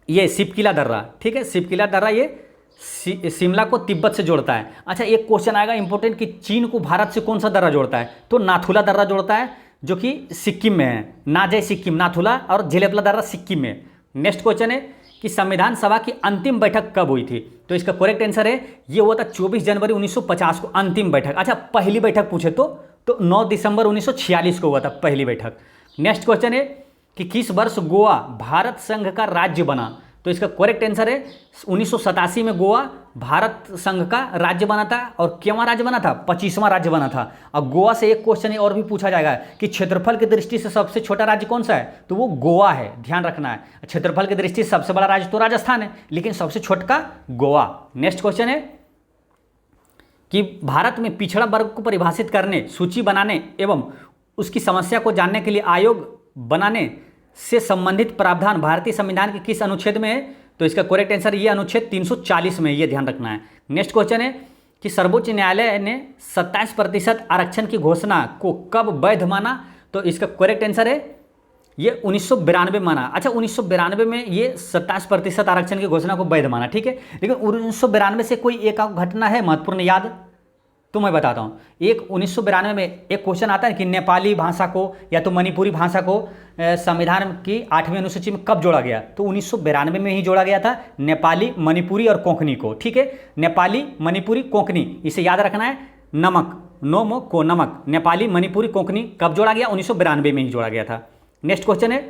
ये सिपकिला दर्रा, ठीक है, सिपकिला दर्रा ये शिमला को तिब्बत से जोड़ता है। अच्छा, एक क्वेश्चन आएगा इंपॉर्टेंट कि चीन को भारत से कौन सा दर्रा जोड़ता है, तो नाथुला दर्रा जोड़ता है, जो कि सिक्किम में है, नाजय सिक्किम, नाथुला और झेलेपला दर्रा सिक्किम में। नेक्स्ट क्वेश्चन है कि संविधान सभा की अंतिम बैठक कब हुई थी, तो इसका करेक्ट आंसर है ये हुआ था 24 जनवरी 1950 को अंतिम बैठक। अच्छा, पहली बैठक पूछे तो 9 दिसंबर 1946 को हुआ था पहली बैठक। नेक्स्ट क्वेश्चन है कि किस वर्ष गोवा भारत संघ का राज्य बना, तो इसका करेक्ट आंसर है 1987 में गोवा भारत संघ का राज्य बना था। और क्यों राज्य बना था, 25वां राज्य बना था। अब गोवा से एक क्वेश्चन और भी पूछा जाएगा कि क्षेत्रफल की दृष्टि से सबसे छोटा राज्य कौन सा है, तो वो गोवा है, ध्यान रखना है। क्षेत्रफल की दृष्टि से सबसे बड़ा राज्य तो राजस्थान है, लेकिन सबसे छोटा गोवा। नेक्स्ट क्वेश्चन है कि भारत में पिछड़ा वर्ग को परिभाषित करने, सूची बनाने एवं उसकी समस्या को जानने के लिए आयोग बनाने से संबंधित प्रावधान भारतीय संविधान के किस अनुच्छेद में है, तो इसका करेक्ट आंसर ये अनुच्छेद 340 में, ये ध्यान रखना है। नेक्स्ट क्वेश्चन है कि सर्वोच्च न्यायालय ने 27% आरक्षण की घोषणा को कब वैध माना, तो इसका करेक्ट आंसर है ये 1992 माना। अच्छा, 1992 में ये 27% आरक्षण की घोषणा को वैध माना, ठीक है। लेकिन 1992 से कोई एक घटना है महत्वपूर्ण याद, तो मैं बताता हूँ। एक 1992 में एक क्वेश्चन आता है कि नेपाली भाषा को या तो मणिपुरी भाषा को संविधान की 8वीं अनुसूची में कब जोड़ा गया, तो 1992 में ही जोड़ा गया था, नेपाली, मणिपुरी और कोंकणी को, ठीक है। नेपाली, मणिपुरी, कोंकणी, इसे याद रखना है। नमक, नोमो को नमक, नेपाली, मणिपुरी, कोंकणी कब जोड़ा गया, 1992 में ही जोड़ा गया था। नेक्स्ट क्वेश्चन है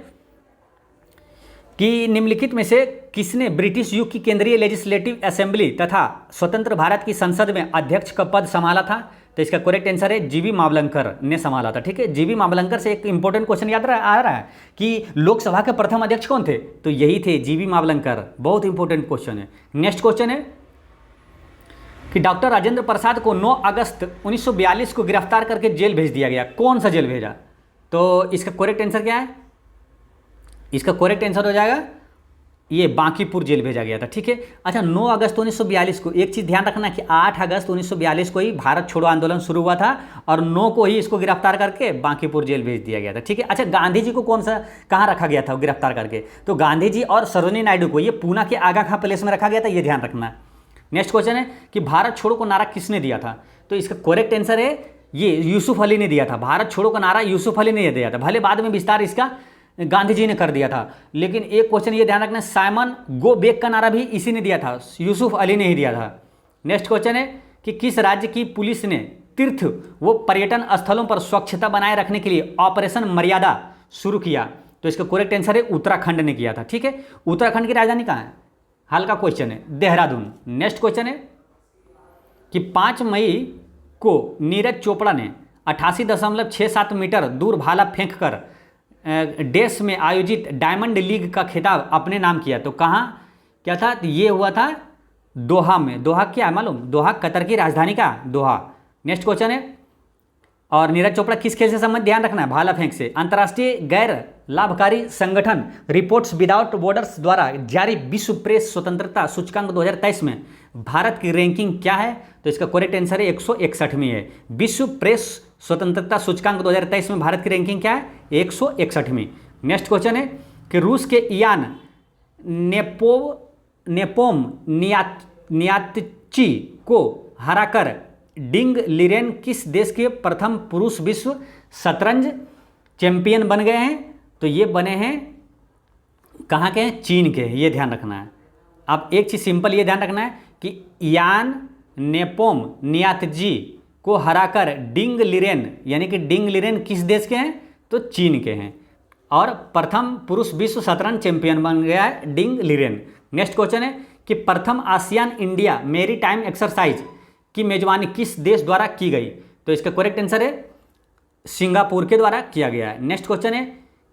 कि निम्नलिखित में से किसने ब्रिटिश युग की केंद्रीय लेजिस्लेटिव असेंबली तथा स्वतंत्र भारत की संसद में अध्यक्ष का पद संभाला था, तो इसका करेक्ट आंसर है जीवी मावलंकर ने संभाला था, ठीक है। जीवी मावलंकर से एक इंपॉर्टेंट क्वेश्चन याद आ रहा है कि लोकसभा के प्रथम अध्यक्ष कौन थे, तो यही थे जीवी मावलंकर, बहुत इंपॉर्टेंट क्वेश्चन है। नेक्स्ट क्वेश्चन है कि डॉक्टर राजेंद्र प्रसाद को 9 अगस्त 1942 को गिरफ्तार करके जेल भेज दिया गया, कौन सा जेल भेजा, तो इसका करेक्ट आंसर क्या है, इसका करेक्ट आंसर हो जाएगा ये बांकीपुर जेल भेजा गया था, ठीक है। अच्छा, 9 अगस्त 1942 को एक चीज़ ध्यान रखना कि 8 अगस्त 1942 को ही भारत छोड़ो आंदोलन शुरू हुआ था और 9 को ही इसको गिरफ्तार करके बांकीपुर जेल भेज दिया गया था, ठीक है। अच्छा, गांधी जी को कौन सा कहाँ रखा गया था गिरफ्तार करके, तो गांधी जी और सरोजिनी नायडू को ये पूना के आगा खां पैलेस में रखा गया था, ये ध्यान रखना है। नेक्स्ट क्वेश्चन है कि भारत छोड़ो को नारा किसने दिया था, तो इसका करेक्ट आंसर है ये यूसुफ अली ने दिया था। भारत छोड़ो का नारा यूसुफ अली ने दिया था, भले बाद में विस्तार इसका गांधी जी ने कर दिया था, लेकिन एक क्वेश्चन ये ध्यान रखना, साइमन गो बैक का नारा भी इसी ने दिया था, यूसुफ अली ने ही दिया था। नेक्स्ट क्वेश्चन है कि किस राज्य की पुलिस ने तीर्थ व पर्यटन स्थलों पर स्वच्छता बनाए रखने के लिए ऑपरेशन मर्यादा शुरू किया, तो इसका करेक्ट आंसर है उत्तराखंड ने किया था, ठीक है। उत्तराखंड की राजधानी कहाँ है, हल्का क्वेश्चन है, देहरादून। नेक्स्ट क्वेश्चन है कि 5 मई को नीरज चोपड़ा ने 88.67 मीटर दूर भाला फेंक कर देश में आयोजित डायमंड लीग का खिताब अपने नाम किया, तो कहाँ क्या था, ये हुआ था दोहा में। दोहा क्या है मालूम, दोहा कतर की राजधानी का दोहा। नेक्स्ट क्वेश्चन है और नीरज चोपड़ा किस खेल से संबंधित, ध्यान रखना है, भाला फेंक से। अंतर्राष्ट्रीय गैर लाभकारी संगठन रिपोर्ट्स विदाउट बॉर्डर्स द्वारा जारी विश्व प्रेस स्वतंत्रता सूचकांक 2023 में भारत की रैंकिंग क्या है, तो इसका करेक्ट आंसर है 161वीं है। विश्व प्रेस स्वतंत्रता सूचकांक 2023 में भारत की रैंकिंग क्या है, 161वीं। नेक्स्ट क्वेश्चन है कि रूस के इयान नेपोम नियातची को हराकर डिंग लिरेन किस देश के प्रथम पुरुष विश्व शतरंज चैंपियन बन गए हैं, तो ये बने हैं कहाँ के हैं, चीन के, ये ध्यान रखना है। अब एक चीज़ सिंपल ये ध्यान रखना है कि इयान नेपोम नियातजी को हराकर डिंग लिरेन, यानी कि डिंग लिरेन किस देश के हैं, तो चीन के हैं, और प्रथम पुरुष विश्व शतरंज चैंपियन बन गया है डिंग लिरेन। नेक्स्ट क्वेश्चन है कि प्रथम आसियान इंडिया मेरी टाइम एक्सरसाइज की मेजबानी किस देश द्वारा की गई, तो इसका करेक्ट आंसर है सिंगापुर के द्वारा किया गया है। नेक्स्ट क्वेश्चन है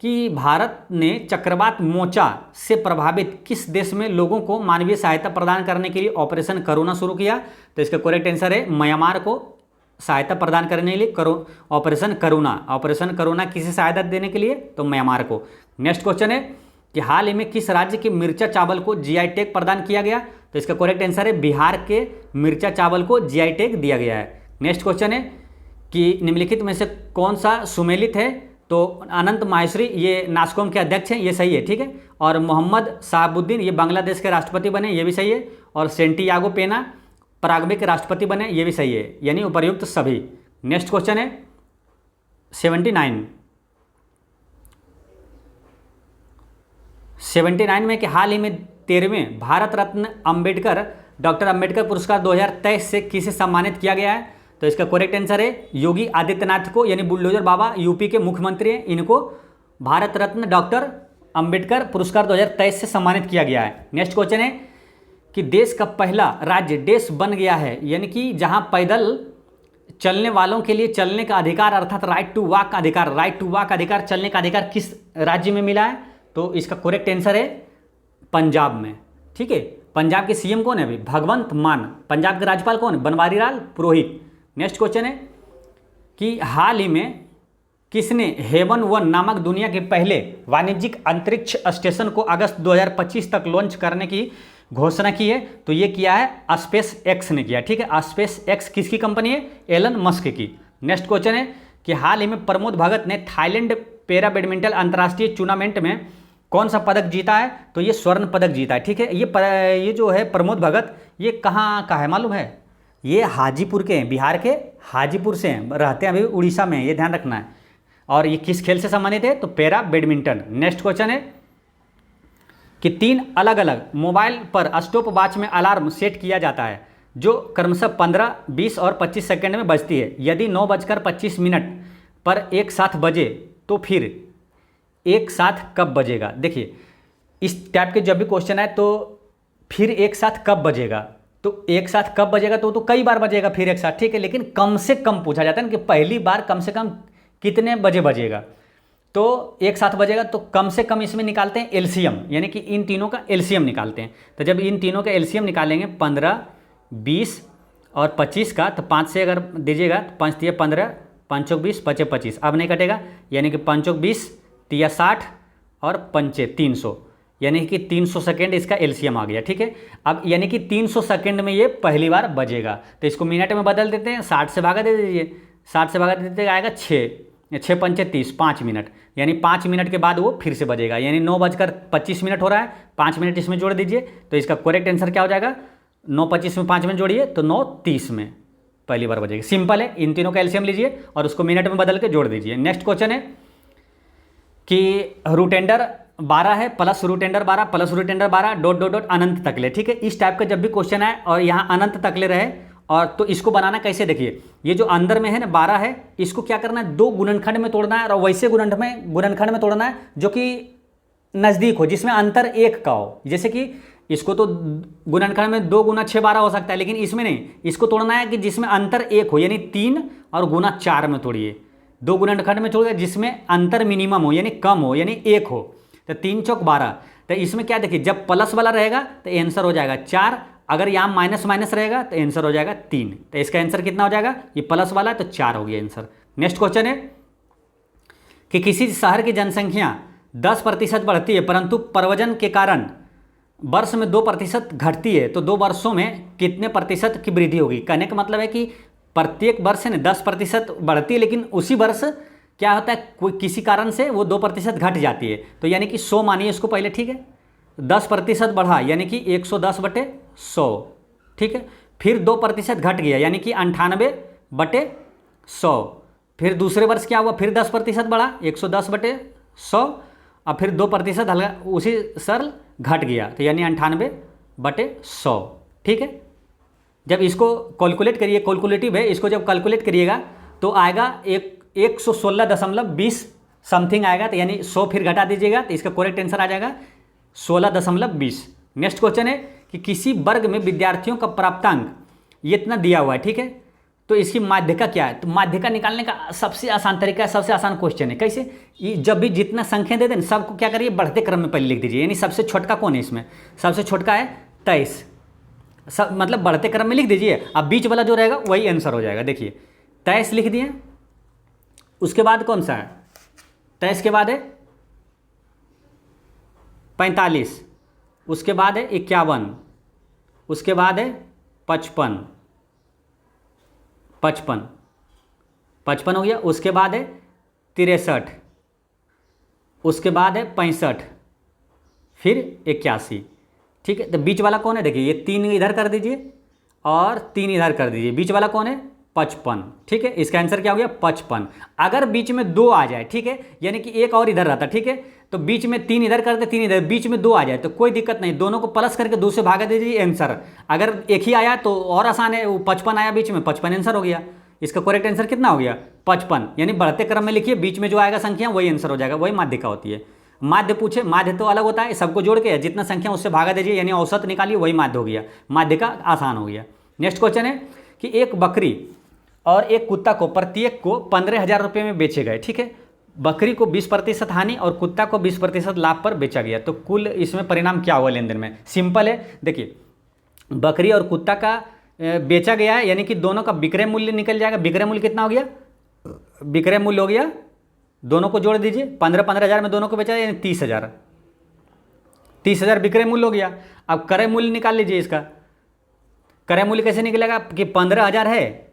कि भारत ने चक्रवात मोचा से प्रभावित किस देश में लोगों को मानवीय सहायता प्रदान करने के लिए ऑपरेशन करुणा शुरू किया, तो इसका करेक्ट आंसर है म्यांमार को सहायता प्रदान करने के लिए ऑपरेशन करुणा किसे सहायता देने के लिए, तो म्यांमार को। नेक्स्ट क्वेश्चन है कि हाल ही में किस राज्य के मिर्चा चावल को जीआई टैग प्रदान किया गया, तो इसका करेक्ट आंसर है बिहार के मिर्चा चावल को जीआई टैग दिया गया है। नेक्स्ट क्वेश्चन है कि निम्नलिखित में से कौन सा सुमेलित है, तो अनंत माहेश्वरी ये नास्कॉम के अध्यक्ष हैं, ये सही है, ठीक है। और मोहम्मद शहाबुद्दीन ये बांग्लादेश के राष्ट्रपति बने, ये भी सही है। और सेंटियागो पेना पराग्वे के राष्ट्रपति बने, ये भी सही है, यानी उपर्युक्त सभी। नेक्स्ट क्वेश्चन है 79 में कि हाल ही में 13वें भारत रत्न डॉक्टर अंबेडकर पुरस्कार 2023 से किसे सम्मानित किया गया है? तो इसका करेक्ट आंसर है योगी आदित्यनाथ को, यानी बुलडोजर बाबा यूपी के मुख्यमंत्री हैं, इनको भारत रत्न डॉक्टर अंबेडकर पुरस्कार 2023 से सम्मानित किया गया है। नेक्स्ट क्वेश्चन है कि देश का पहला राज्य देश बन गया है, यानी कि जहां पैदल चलने वालों के लिए चलने का अधिकार अर्थात राइट टू वॉक अधिकार चलने का अधिकार किस राज्य में मिला है? तो इसका करेक्ट आंसर है पंजाब में, ठीक है। पंजाब के सीएम कौन है अभी? भगवंत मान। पंजाब के राज्यपाल कौन है? बनवारीलाल पुरोहित। नेक्स्ट क्वेश्चन है कि हाल ही में किसने हेवन 1 नामक दुनिया के पहले वाणिज्यिक अंतरिक्ष स्टेशन को अगस्त 2025 तक लॉन्च करने की घोषणा की है? तो ये किया है स्पेस एक्स ने किया, ठीक है। स्पेस एक्स किसकी कंपनी है? एलन मस्क की। नेक्स्ट क्वेश्चन है कि हाल ही में प्रमोद भगत ने थाईलैंड पैरा बैडमिंटन अंतर्राष्ट्रीय टूर्नामेंट में कौन सा पदक जीता है? तो ये स्वर्ण पदक जीता है, ठीक है। ये जो है प्रमोद भगत, ये कहाँ का है मालूम है? ये हाजीपुर के हैं, बिहार के हाजीपुर से हैं, रहते हैं अभी उड़ीसा में, ये ध्यान रखना है। और ये किस खेल से संबंधित है? तो पैरा बैडमिंटन। नेक्स्ट क्वेश्चन है कि 3 अलग अलग मोबाइल पर स्टॉप वॉच में अलार्म सेट किया जाता है जो क्रमशः 15, 20 और 25 सेकंड में बजती है। यदि 9:25 पर एक साथ बजे तो फिर एक साथ कब बजेगा? देखिए इस टाइप के जब भी क्वेश्चन आए तो फिर एक साथ कब बजेगा, तो एक साथ कब बजेगा तो कई बार बजेगा फिर एक साथ, ठीक है। लेकिन कम से कम पूछा जाता है ना कि पहली बार कम से कम कितने बजे बजेगा, तो एक साथ बजेगा। तो कम से कम इसमें निकालते हैं एलसीएम, यानी कि इन तीनों का एलसीएम निकालते हैं। तो जब इन तीनों का एलसीएम निकालेंगे 15, 20 और 25 का, तो 5 से अगर दीजिएगा तो 5 तिया 15, 5 चौक 20, 5 25, अब नहीं कटेगा, यानी कि 5 चौक 20, तिया 60 और 5 300, यानी कि 300 सेकेंड इसका एलसीएम आ गया, ठीक है। अब यानी कि 300 सेकेंड में ये पहली बार बजेगा। तो इसको मिनट में बदल देते हैं, 60 से भागा दे दीजिए, 60 से भागा देते आएगा 6 पंचे 30, 5 मिनट, यानी 5 मिनट के बाद वो फिर से बजेगा, यानी 9:25 हो रहा है, 5 मिनट इसमें जोड़ दीजिए। तो इसका करेक्ट आंसर क्या हो जाएगा? 9:25 में 5 मिनट जोड़िए तो 9:30 में पहली बार बजेगी। सिंपल है, इन तीनों का एलसीएम लीजिए और उसको मिनट में बदल के जोड़ दीजिए। नेक्स्ट क्वेश्चन है कि रूट एंडर 12 है plus root under 12 plus root under 12 dot dot dot अनंत तकले, ठीक है। इस टाइप का जब भी क्वेश्चन आए और यहाँ अनंत तकले रहे, और तो इसको बनाना कैसे? देखिए ये जो अंदर में है ना 12 है, इसको क्या करना है? 2 गुणनखंड में तोड़ना है, और वैसे गुणनखंड में तोड़ना है जो कि नज़दीक हो, जिसमें अंतर 1 का हो। जैसे कि इसको तो गुणनखंड में 2 गुना 6 12 हो सकता है, लेकिन इसमें नहीं, इसको तोड़ना है कि जिसमें अंतर 1 हो, यानी 3 और गुना 4 में तोड़िए। 2 गुणनखंड में तोड़िए जिसमें अंतर मिनिमम हो, यानी कम हो, यानी 1 हो। तो 3 चौक 12। तो इसमें क्या देखिए, जब प्लस वाला रहेगा तो आंसर हो जाएगा 4, अगर यहाँ माइनस माइनस रहेगा तो आंसर हो जाएगा 3। तो इसका आंसर कितना हो जाएगा? ये प्लस वाला है तो 4 हो गया आंसर। नेक्स्ट क्वेश्चन है कि किसी शहर की जनसंख्या 10% बढ़ती है परंतु प्रव्रजन के कारण वर्ष में 2% घटती है, तो 2 वर्षों में कितने प्रतिशत की वृद्धि होगी? कहने का मतलब है कि प्रत्येक वर्ष है ना 10% बढ़ती है, लेकिन उसी वर्ष क्या होता है, कोई किसी कारण से वो 2% घट जाती है। तो यानी कि 100 मानिए इसको पहले, ठीक है। 10% बढ़ा यानी कि 110/100, ठीक है। फिर 2% घट गया यानी कि 98/100। फिर दूसरे वर्ष क्या हुआ? फिर 10% बढ़ा 110/100, और फिर 2% हल्का उसी सरल घट गया, तो यानी 98/100, ठीक है। जब इसको कैलकुलेट करिए, कैलकुलेटिव है, इसको जब कैलकुलेट करिएगा तो आएगा 116.20 समथिंग आएगा, तो यानी 100 फिर घटा दीजिएगा तो इसका करेक्ट आंसर आ जाएगा 16.20। नेक्स्ट क्वेश्चन है कि किसी वर्ग में विद्यार्थियों का प्राप्तांक ये इतना दिया हुआ है, ठीक है। तो इसकी माध्यिका क्या है? तो माध्यिका निकालने का सबसे आसान तरीका है, सबसे आसान क्वेश्चन है। कैसे? ये जब भी जितना संख्या दे दें सबको क्या करिए, बढ़ते क्रम में पहले लिख दीजिए। यानी सबसे छोटका कौन है इसमें? सबसे छोटका है 23, सब मतलब बढ़ते क्रम में लिख दीजिए। अब बीच वाला जो रहेगा वही आंसर हो जाएगा। देखिए 23 लिख दिए, उसके बाद कौन सा है? 23 के बाद है 45, उसके बाद है 51, उसके बाद है 55 हो गया, उसके बाद है 63, उसके बाद है 65, फिर 81। ठीक है, तो बीच वाला कौन है? देखिए ये 3 इधर कर दीजिए और 3 इधर कर दीजिए, बीच वाला कौन है? 55। ठीक है, इसका आंसर क्या हो गया? 55। अगर बीच में 2 आ जाए, ठीक है, यानी कि एक और इधर रहता, ठीक है, तो बीच में 3 इधर कर दे, 3 इधर, बीच में 2 आ जाए तो कोई दिक्कत नहीं, दोनों को प्लस करके 2 से भागा दीजिए, आंसर। अगर एक ही आया तो और आसान है, वो 55 आया बीच में, 55 आंसर हो गया। इसका करेक्ट आंसर कितना हो गया? 55। यानी बढ़ते क्रम में लिखिए, बीच में जो आएगा संख्या वही आंसर हो जाएगा, वही माध्यिका होती है। माध्य पूछे, माध्य तो अलग होता है, सबको जोड़ के जितना संख्या उससे भागा दीजिए, यानी औसत निकालिए, वही माध्य हो गया, माध्यिका आसान हो गया। नेक्स्ट क्वेश्चन है कि एक बकरी और एक कुत्ता को प्रत्येक को 15,000 रुपये में बेचे गए। ठीक है, बकरी को 20% हानि और कुत्ता को 20% लाभ पर बेचा गया, तो कुल इसमें परिणाम क्या हुआ लेन देन में? सिंपल है, देखिए बकरी और कुत्ता का बेचा गया है, यानी कि दोनों का विक्रय मूल्य निकल जाएगा। विक्रय मूल्य कितना हो गया? विक्रय मूल्य हो गया, दोनों को जोड़ दीजिए, 15,000 में दोनों को बेचा, यानी 30,000। 30,000 विक्रय मूल्य हो गया। अब क्रय मूल्य निकाल लीजिए इसका। क्रय मूल्य कैसे निकलेगा कि 15,000 है,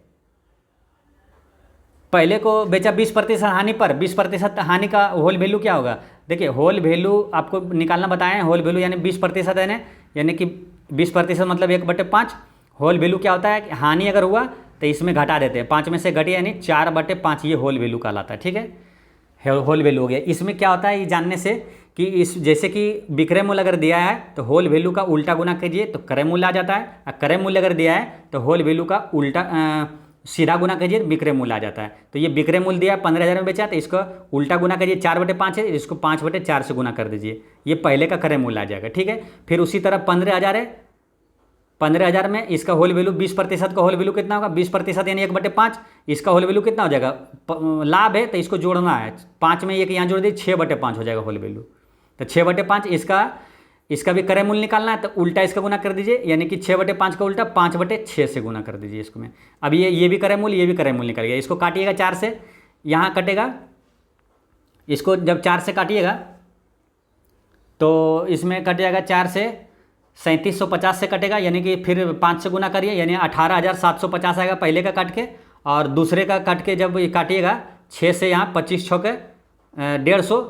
पहले को बेचा 20% हानि पर, 20% हानि का होल वैल्यू क्या होगा? देखिए होल वैल्यू आपको निकालना बताएं, होल वैल्यू यानी 20% है ना, यानी कि 20% मतलब 1/5। होल वैल्यू क्या होता है कि हानि अगर हुआ तो इसमें घटा देते हैं, 5 में से घटिए यानी 4/5, ये होल वैल्यू कहलाता है। ठीक है, होल वैल्यू हो गया। इसमें क्या होता है ये जानने से कि इस जैसे कि विक्रय मूल्य अगर दिया है तो होल वैल्यू का उल्टा गुना कीजिए तो क्रय मूल्य आ जाता है, और क्रय मूल्य अगर दिया है तो होल वैल्यू का उल्टा सीधा गुना कीजिए, विक्रय मूल्य आ जाता है। तो ये विक्रय मूल्य दिया 15,000 में बेचा, तो इसको उल्टा गुना करिए, 4/5 है, इसको 5/4 से गुना कर दीजिए, ये पहले का क्रय मूल्य आ जाएगा। ठीक है, फिर उसी तरह 15,000 है, 15,000 में इसका होल वैल्यू 20% का होल वैल्यू कितना होगा? 20% यानी 1/5, इसका होल वैल्यू कितना हो जाएगा? लाभ है तो इसको जोड़ना है, 5 में एक यहाँ जोड़ दीजिए, 6/5 हो जाएगा होल वैल्यू। तो 6/5 इसका भी क्रय मूल्य निकालना है, तो उल्टा इसका गुना कर दीजिए, यानी कि 6/5 का उल्टा 5/6 से गुना कर दीजिए इसको में। अब ये भी क्रय मूल्य, ये भी क्रय मूल्य निकल गया। इसको काटिएगा 4 से, यहाँ कटेगा, इसको जब 4 से काटिएगा तो इसमें कट जाएगा 4 से 3750 से कटेगा, यानी कि फिर 5 से गुना करिए, यानी 18,750 आएगा पहले का काट के, और दूसरे का काट के जब ये काटिएगा 6 से, यहाँ 25 छः के 150,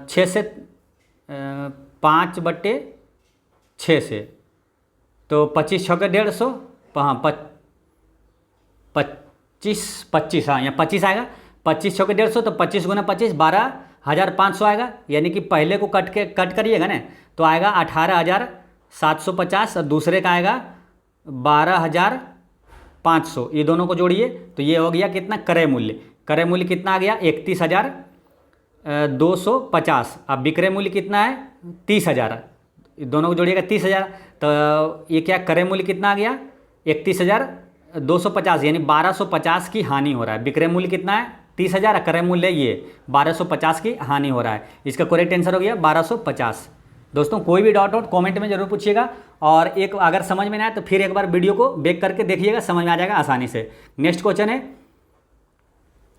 6 से 5/6 से, तो 25 छः के 150, हाँ 25, हाँ यहाँ 25 आएगा, 25 छः के 150, तो 25 गुना 25 12,500 आएगा, यानी कि पहले को कट करिएगा ना तो आएगा 18,750 और दूसरे का आएगा 12,500, ये दोनों को जोड़िए तो ये हो गया कितना? क्रय मूल्य। क्रय मूल्य कितना आ गया? 31,250। अब विक्रय मूल्य कितना है? 30,000, दोनों को जोड़िएगा 30,000, तो ये क्या क्रय मूल्य कितना आ गया? 31,250, यानी 1250 की हानि हो रहा है। विक्रय मूल्य कितना है? 30,000, क्रय मूल्य ये 1250 की हानि हो रहा है। इसका करेक्ट आंसर हो गया 1250। दोस्तों कोई भी डाउट हो कमेंट में जरूर पूछिएगा, और एक अगर समझ में ना आए तो फिर एक बार वीडियो को बैक करके देखिएगा, समझ में आ जाएगा आसानी से। नेक्स्ट क्वेश्चन है,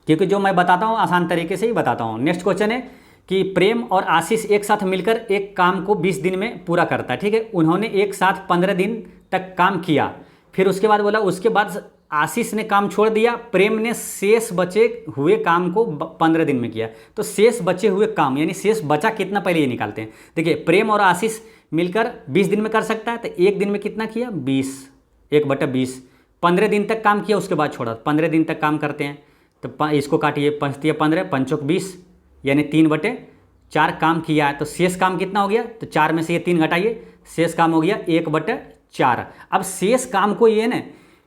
क्योंकि जो मैं बताता हूँ आसान तरीके से ही बताता हूँ। नेक्स्ट क्वेश्चन है कि प्रेम और आशीष एक साथ मिलकर एक काम को 20 दिन में पूरा करता है। ठीक है, उन्होंने एक साथ 15 दिन तक काम किया, फिर उसके बाद बोला उसके बाद आशीष ने काम छोड़ दिया, प्रेम ने शेष बचे हुए काम को 15 दिन में किया। तो शेष बचे हुए काम यानी शेष बचा कितना, पहले ये निकालते हैं। देखिए प्रेम और आशीष मिलकर 20 दिन में कर सकता है, तो एक दिन में कितना किया? 20, 1/20। 15 दिन तक काम किया उसके बाद छोड़ा, 15 दिन तक काम करते हैं, तो इसको काटिए, 5 15, 5 20, यानी 3/4 काम किया है। तो शेष काम कितना हो गया? तो 4 में से ये 3 घटाइए, शेष काम हो गया 1/4। अब शेष काम को ये ना,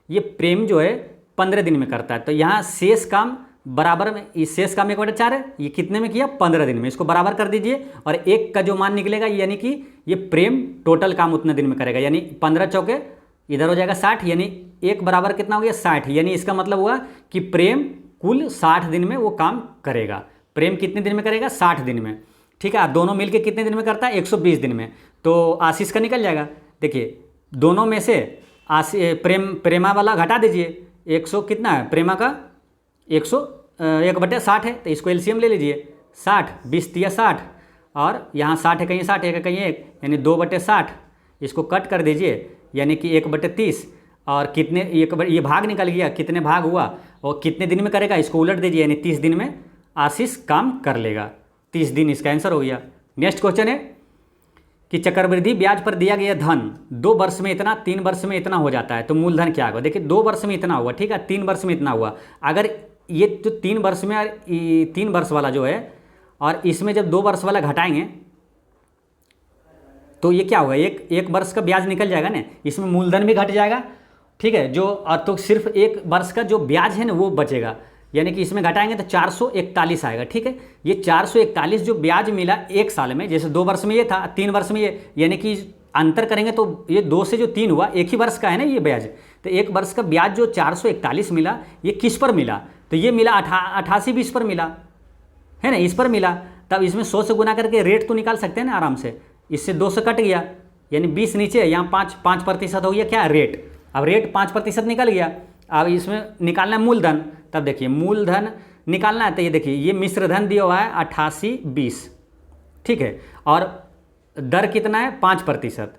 ये प्रेम जो है 15 दिन में करता है, तो यहाँ शेष काम बराबर में, ये शेष काम 1/4 है, ये कितने में किया? 15 दिन में। इसको बराबर कर दीजिए, और 1 का जो मान निकलेगा यानी कि ये प्रेम टोटल काम उतने दिन में करेगा, यानी 15 चौके इधर हो जाएगा 60, यानी 1 बराबर कितना हो गया? 60, यानी इसका मतलब हुआ कि प्रेम कुल 60 दिन में वो काम करेगा। प्रेम कितने दिन में करेगा? 60 दिन में। ठीक है, दोनों मिलके कितने दिन में करता है? 120 दिन में। तो आशीष का निकल जाएगा। देखिए दोनों में से प्रेमा वाला घटा दीजिए, 100 कितना है प्रेमा का? 1/60 है, तो इसको एलसीएम ले लीजिए, 60, 20 दिया 60, और यहाँ 60 है कहीं 60 है कहीं 1, यानी 2/60। इसको कट कर दीजिए, यानी कि 1/30, और कितने ये भाग निकल गया, कितने भाग हुआ और कितने दिन में करेगा, इसको उलट दीजिए, यानी 30 दिन में आशीष काम कर लेगा। 30 दिन, इसका आंसर हो गया। नेक्स्ट क्वेश्चन है कि चक्रवृद्धि ब्याज पर दिया गया धन 2 वर्ष में इतना, 3 वर्ष में इतना हो जाता है, तो मूलधन क्या होगा। देखिए 2 वर्ष में इतना हुआ, ठीक है, 3 वर्ष में इतना हुआ। अगर ये जो 3 वर्ष में, 3 वर्ष वाला जो है और इसमें जब 2 वर्ष वाला घटाएंगे तो ये क्या होगा, एक वर्ष का ब्याज निकल जाएगा ना, इसमें मूलधन भी घट जाएगा, ठीक है, जो और तो सिर्फ 1 वर्ष का जो ब्याज है ना वो बचेगा, यानी कि इसमें घटाएंगे तो 441 आएगा, ठीक है। ये 441 जो ब्याज मिला 1 साल में, जैसे 2 वर्ष में ये था, 3 वर्ष में ये, यानी कि अंतर करेंगे तो ये 2 से जो 3 हुआ, 1 ही वर्ष का है ना ये ब्याज, तो 1 वर्ष का ब्याज जो 441 मिला, ये किस पर मिला, तो ये मिला 88-20 पर मिला, है ना, इस पर मिला। तब इसमें 100 से गुना करके रेट तो निकाल सकते हैं ना आराम से, इससे 2 से कट गया, यानी 20 नीचे, यहाँ 5% हो गया क्या, रेट। अब रेट 5% निकल गया, अब इसमें निकालना है मूलधन। तब देखिए मूलधन निकालना है, तो ये देखिए ये मिश्र धन दिया हुआ है 88-20, ठीक है, और दर कितना है 5%,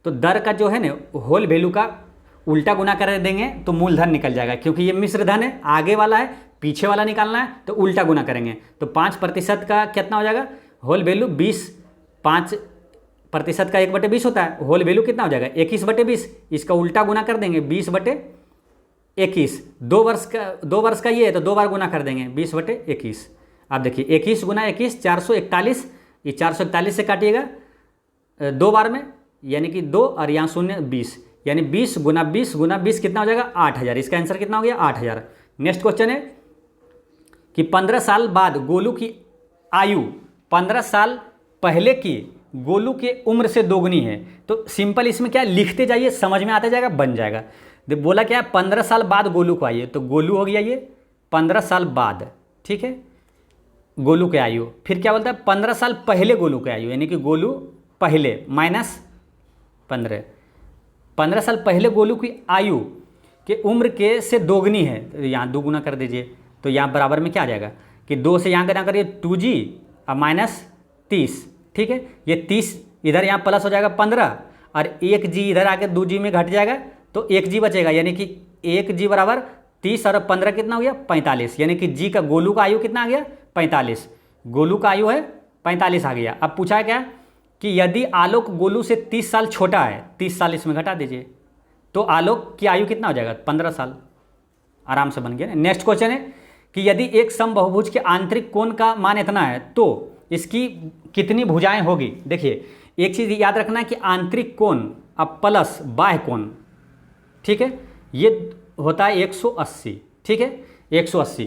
तो दर का जो है ना होल वैल्यू का उल्टा गुना कर देंगे तो मूलधन निकल जाएगा, क्योंकि ये मिश्र धन है, आगे वाला है, पीछे वाला निकालना है तो उल्टा गुना करेंगे, तो 5% का कितना हो जाएगा, होल वैल्यू 20, 5% का 1/20 होता है, होल वैल्यू कितना हो जाएगा 21/20, इसका उल्टा गुना कर देंगे 20/21, 2 वर्ष का ये है तो 2 बार गुना कर देंगे 20/21। अब देखिए 21 गुना 21 441, ये 441 से काटिएगा 2 बार में, यानी कि 2 और यहाँ 0 20, यानी 20 गुना 20 कितना हो जाएगा 8000, इसका आंसर कितना हो गया 8000। नेक्स्ट क्वेश्चन है कि 15 साल बाद गोलू की आयु 15 साल पहले की गोलू के उम्र से दोगुनी है, तो सिंपल इसमें क्या लिखते जाइए, समझ में आता जाएगा, बन जाएगा। बोला क्या है 15 साल बाद गोलू को आइए, तो गोलू हो गया ये 15 साल बाद, ठीक है, गोलू के आयु। फिर क्या बोलता है 15 साल पहले गोलू के आयु, यानी कि गोलू पहले माइनस 15 साल पहले गोलू की आयु के उम्र के से दोगुनी है, तो यहाँ 2 गुना कर दीजिए, तो यहाँ बराबर में क्या आ जाएगा कि 2 से यहाँ गुना करिए 2g और -30, ठीक है, ये 30 इधर यहाँ प्लस हो जाएगा 15 और 1g इधर आके 2g में घट जाएगा तो 1g बचेगा, यानी कि 1g बराबर 30 और 15 कितना हो गया 45, यानी कि g का गोलू का आयु कितना आ गया 45, गोलू का आयु है 45 आ गया। अब पूछा है क्या कि यदि आलोक गोलू से 30 साल छोटा है, 30 साल इसमें घटा दीजिए, तो आलोक की आयु कितना हो जाएगा 15 साल, आराम से बन गया। नेक्स्ट क्वेश्चन है कि यदि एक समबाहुभुज के आंतरिक कोण का मान इतना है तो इसकी कितनी भुजाएं होगी। देखिए एक चीज़ याद रखना है कि आंतरिक कोण अब प्लस बाह्य कोण, ठीक है, ये होता है 180, ठीक है 180,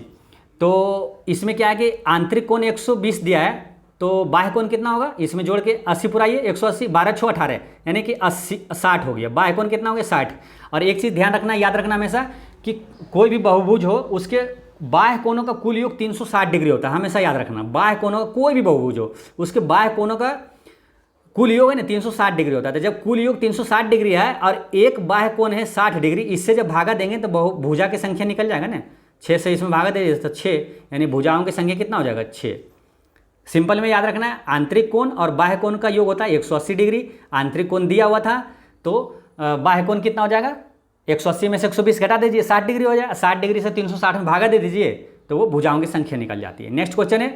तो इसमें क्या है कि आंतरिक कोण 120 दिया है, तो बाह्य कोण कितना होगा, इसमें जोड़ के 80 पुराइए, 180 12 6 18, यानी कि 80 60 हो गया, बाह्य कोण कितना हो गया 60। और एक चीज़ ध्यान रखना, याद रखना हमेशा कि कोई भी बहुभुज हो उसके बाह्य कोणों का कुल योग 360 डिग्री होता है, हमेशा याद रखना, बाह्य कोणों का कोई भी बहुभुज हो उसके बाह्य कोणों का कुल योग है ना 360 डिग्री होता है। तो जब कुल योग 360 डिग्री है और एक बाह्य कोण है 60 डिग्री, इससे जब भागा देंगे तो भुजा की संख्या निकल जाएगा ना, 6 से इसमें भागा दे तो 6, यानी भुजाओं की संख्या कितना हो जाएगा 6। सिंपल में याद रखना है आंतरिक कोण और बाह्य कोण का योग होता है 180 डिग्री, आंतरिक कोण दिया हुआ था तो बाह्य कोण कितना हो जाएगा 180 में से 120 घटा दीजिए 60 डिग्री हो जाएगा, 60 डिग्री से 360 में भागा दे दीजिए तो वो भुजाओं की संख्या निकल जाती है। नेक्स्ट क्वेश्चन है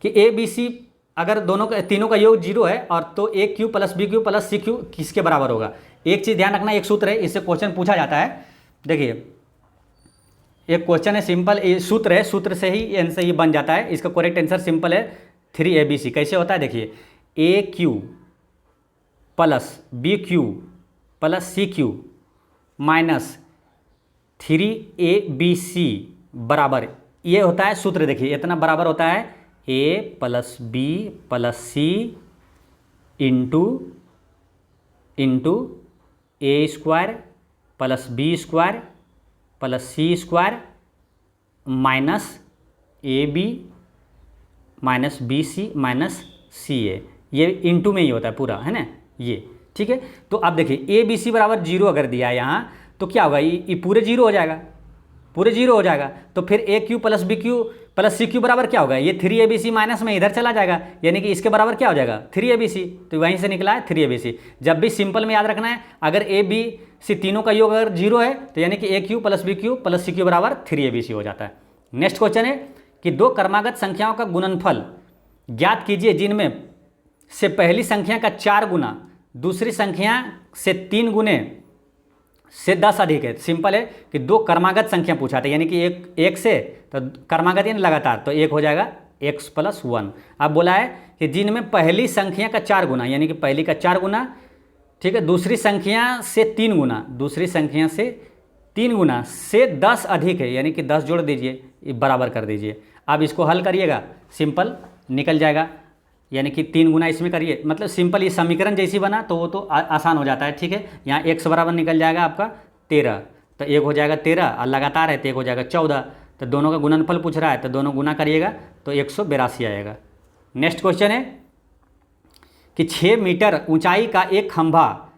कि ABC अगर तीनों का योग 0 है और तो AQ + BQ + CQ किसके बराबर होगा। एक चीज़ ध्यान रखना, एक सूत्र है, इससे क्वेश्चन पूछा जाता है। देखिए एक क्वेश्चन है सिंपल, सूत्र है, सूत्र से ही आंसर ये बन जाता है। इसका करेक्ट आंसर सिंपल है 3ABC। कैसे होता है देखिए, AQ + BQ + CQ - 3ABC बराबर, ये होता है सूत्र। देखिए इतना बराबर होता है A + B + C into A² + B² + C² - AB - BC - CA, ये इंटू में ही होता है पूरा, है ना ये, ठीक है। तो अब देखिए ABC बराबर 0 अगर दिया है यहाँ तो क्या होगा, ये पूरे 0 हो जाएगा, पूरे 0 हो जाएगा। तो फिर AQ + BQ + CQ बराबर क्या होगा, ये 3ABC माइनस में इधर चला जाएगा, यानी कि इसके बराबर क्या हो जाएगा 3ABC, तो वहीं से निकला है 3ABC। जब भी सिंपल में याद रखना है, अगर ABC तीनों का योग अगर 0 है तो यानी कि AQ + BQ + CQ बराबर 3ABC हो जाता है। नेक्स्ट क्वेश्चन है कि 2 क्रमागत संख्याओं का गुणनफल ज्ञात कीजिए जिनमें से पहली संख्या का 4 गुना दूसरी संख्या से 3 गुने से 10 अधिक है। सिंपल है कि दो क्रमागत संख्या पूछा था, यानी कि एक से तो क्रमागत यानी लगातार, तो एक हो जाएगा x + 1। अब बोला है कि जिनमें पहली संख्या का 4 गुना, यानी कि पहली का 4 गुना, ठीक है, दूसरी संख्या से 3 गुना, दूसरी संख्या से 3 गुना से 10 अधिक है, यानी कि 10 जोड़ दीजिए, बराबर कर दीजिए। अब इसको हल करिएगा, सिंपल निकल जाएगा, यानी कि 3 गुना इसमें करिए, मतलब सिंपल ये समीकरण जैसी बना तो वो तो आसान हो जाता है, ठीक है। यहाँ x बराबर निकल जाएगा आपका 13, तो एक हो जाएगा 13 और लगातार है तो एक हो जाएगा 14, तो दोनों का गुणनफल पूछ रहा है तो दोनों गुना करिएगा तो 182 आएगा। नेक्स्ट क्वेश्चन है कि 6 मीटर ऊंचाई का एक खंभा,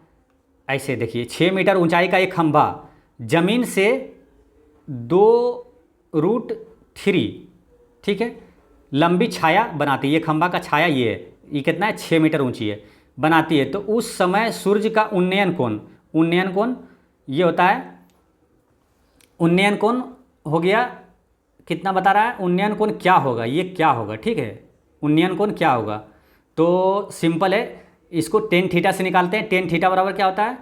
ऐसे देखिए 6 मीटर ऊंचाई का एक खंभा जमीन से 2√3, ठीक है, लंबी छाया बनाती है। ये खंभा का छाया ये है, ये कितना है 6 मीटर ऊंची है, बनाती है। तो उस समय सूर्य का उन्नयन कोण ये होता है, उन्नयन कोण हो गया कितना बता रहा है, उन्नयन कोण क्या होगा, ये क्या होगा, ठीक है, उन्नयन कोण क्या होगा। तो सिंपल है, इसको टेन थीटा से निकालते हैं। टेन थीटा बराबर क्या होता है,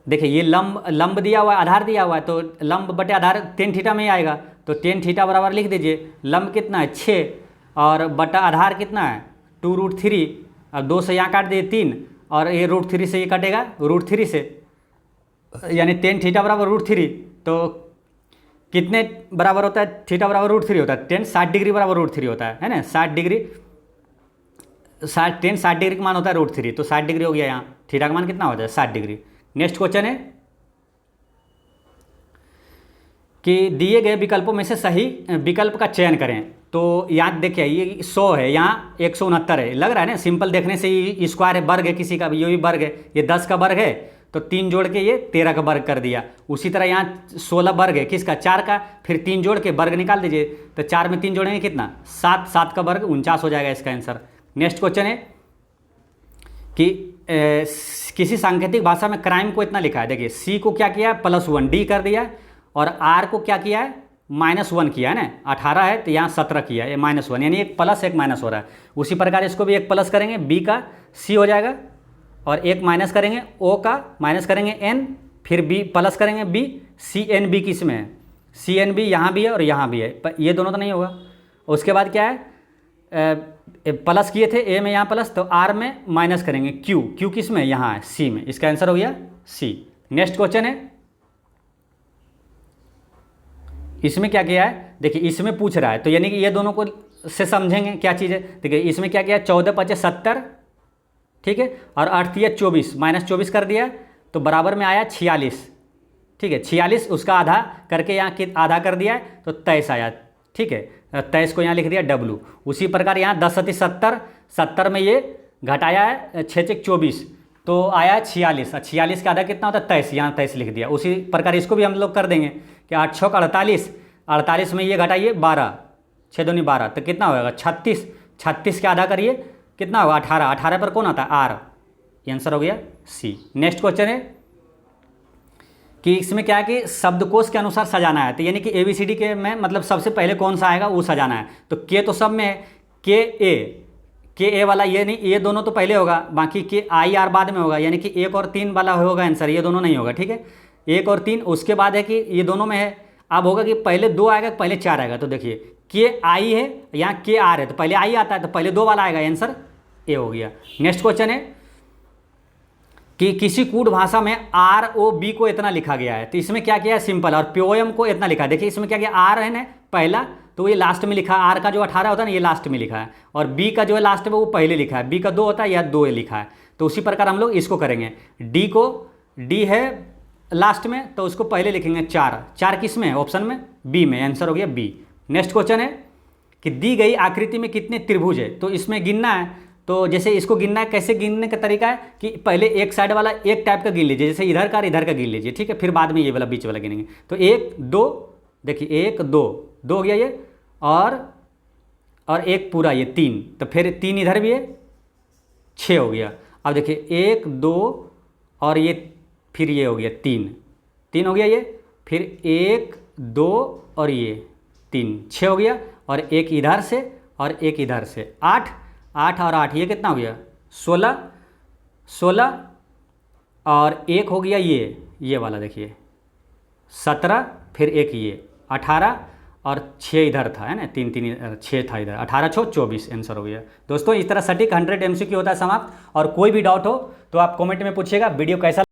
देखिए ये लंब दिया हुआ है, आधार दिया हुआ है, तो लंब बटे आधार टेन थीटा में ही आएगा। तो टेन थीटा बराबर लिख दीजिए, लंब कितना है 6 और बटा आधार कितना है 2√3, अब 2 से यहाँ काट दिए 3 और ये √3 से ये कटेगा √3 से, यानी टेन थीटा बराबर √3। तो कितने बराबर होता है, थीटा बराबर √3 होता है, टेन 60 डिग्री बराबर √3 होता है ना, 60 डिग्री, टेन 60 डिग्री का मान होता है √3, तो 60 डिग्री हो गया। यहाँ थीटा का मान कितना हो जाए 60 डिग्री। नेक्स्ट क्वेश्चन है कि दिए गए विकल्पों में से सही विकल्प का चयन करें। तो यहाँ देखिए ये 100 है, यहाँ 169 है, लग रहा है ना, सिंपल देखने से ये स्क्वायर है, वर्ग है किसी का, ये भी वर्ग है, ये 10 का वर्ग है तो 3 जोड़ के ये 13 का वर्ग कर दिया। उसी तरह यहाँ 16 वर्ग है किसका, 4 का, फिर 3 जोड़ के वर्ग निकाल दीजिए, तो 4 में 3 जोड़ेंगे कितना 7, 7 का वर्ग 49 हो जाएगा इसका आंसर। नेक्स्ट क्वेश्चन है कि किसी सांकेतिक भाषा में क्राइम को इतना लिखा है, देखिए सी को क्या किया +1, डी कर दिया, और आर को क्या किया है -1 किया है ना, 18 है तो यहाँ 17 किया है, -1, यानी एक प्लस एक माइनस हो रहा है। उसी प्रकार इसको भी एक प्लस करेंगे, बी का सी हो जाएगा, और एक माइनस करेंगे ओ का, माइनस करेंगे एन, फिर बी प्लस करेंगे बी, सी एन बी किस में है, सी एन बी यहाँ भी है और यहाँ भी है, पर ये दोनों तो नहीं होगा। उसके बाद क्या है, प्लस किए थे ए में, यहाँ प्लस, तो आर में माइनस करेंगे क्यू, क्यू किस में, यहाँ है सी में, इसका आंसर हो गया सी। नेक्स्ट क्वेश्चन है, इसमें क्या किया है, देखिए इसमें पूछ रहा है तो यानी कि ये दोनों को से समझेंगे क्या चीज़ है। देखिए इसमें क्या किया, 14 × 5 = 70, ठीक है, और 8 × 3 = 24, -24 कर दिया तो बराबर में आया 46, ठीक है, 46 उसका आधा करके यहाँ आधा कर दिया है तो 23 आया, ठीक है, 23 को यहाँ लिख दिया W। उसी प्रकार यहाँ 10 × 70, 70 में ये घटाया है 6 × 6 = 24 तो आया 46, 46 का आधा कितना होता है 23, यहाँ 23 लिख दिया। उसी प्रकार इसको भी हम लोग कर देंगे कि 8 × 6 = 48, 48 में ये घटाइए 12, 6 दूनी 12, तो कितना होगा 36, 36 का आधा करिए कितना होगा 18, 18 पर कौन आता है आर, ये आंसर हो गया सी। नेक्स्ट क्वेश्चन है कि इसमें क्या है कि शब्दकोश के अनुसार सजाना है, तो यानी कि ABCD के में मतलब सबसे पहले कौन सा आएगा वो सजाना है। तो के तो सब में है, के ए वाला ये नहीं, ये दोनों तो पहले होगा, बाकी के आई आर बाद में होगा, यानी कि 1 और 3 वाला होगा आंसर, ये दोनों नहीं होगा, ठीक है, 1 और 3 उसके बाद है कि ये दोनों में है। अब होगा कि पहले 2 आएगा पहले 4 आएगा, तो देखिए के आई है यहाँ के आर है तो पहले आई आता है तो पहले 2 वाला आएगा, आंसर ए हो गया। नेक्स्ट क्वेश्चन है कि किसी कूट भाषा में ROB को इतना लिखा गया है, तो इसमें क्या किया है सिंपल, और पोएम को इतना लिखा है। देखिए इसमें क्या किया, आर है ना पहला तो ये लास्ट में लिखा है, आर का जो 18 होता है ना ये लास्ट में लिखा है, और बी का जो है लास्ट में वो पहले लिखा है, बी का 2 होता है या 2 लिखा है। तो उसी प्रकार हम लोग इसको करेंगे, डी को, डी है लास्ट में तो उसको पहले लिखेंगे 4, 4 किस में, ऑप्शन में बी में, आंसर हो गया बी। नेक्स्ट क्वेश्चन है कि दी गई आकृति में कितने त्रिभुज है, तो इसमें गिनना है। तो जैसे इसको गिनना है, कैसे गिनने का तरीका है कि पहले एक साइड वाला एक टाइप का गिन लीजिए, जैसे इधर का गिन लीजिए, ठीक है, फिर बाद में ये वाला बीच वाला गिनेंगे। तो 1 2, देखिए 1 2 2 हो गया ये, और एक पूरा ये 3, तो फिर 3 इधर भी है 6 हो गया। अब देखिए 1 2 और ये फिर ये हो गया 3, 3 हो गया ये, फिर 1 2 और ये 3, 6 हो गया, और एक इधर से और एक इधर से, 8 8 और 8 ये कितना हो गया 16 16 और एक हो गया ये वाला देखिए 17, फिर एक ये 18 और 6 इधर था, है ना, 3 3 6 था इधर, 18 6 24 आंसर हो गया। दोस्तों इस तरह सटीक 100 MCQ होता है समाप्त। और कोई भी डाउट हो तो आप कमेंट में पूछिएगा। वीडियो कैसा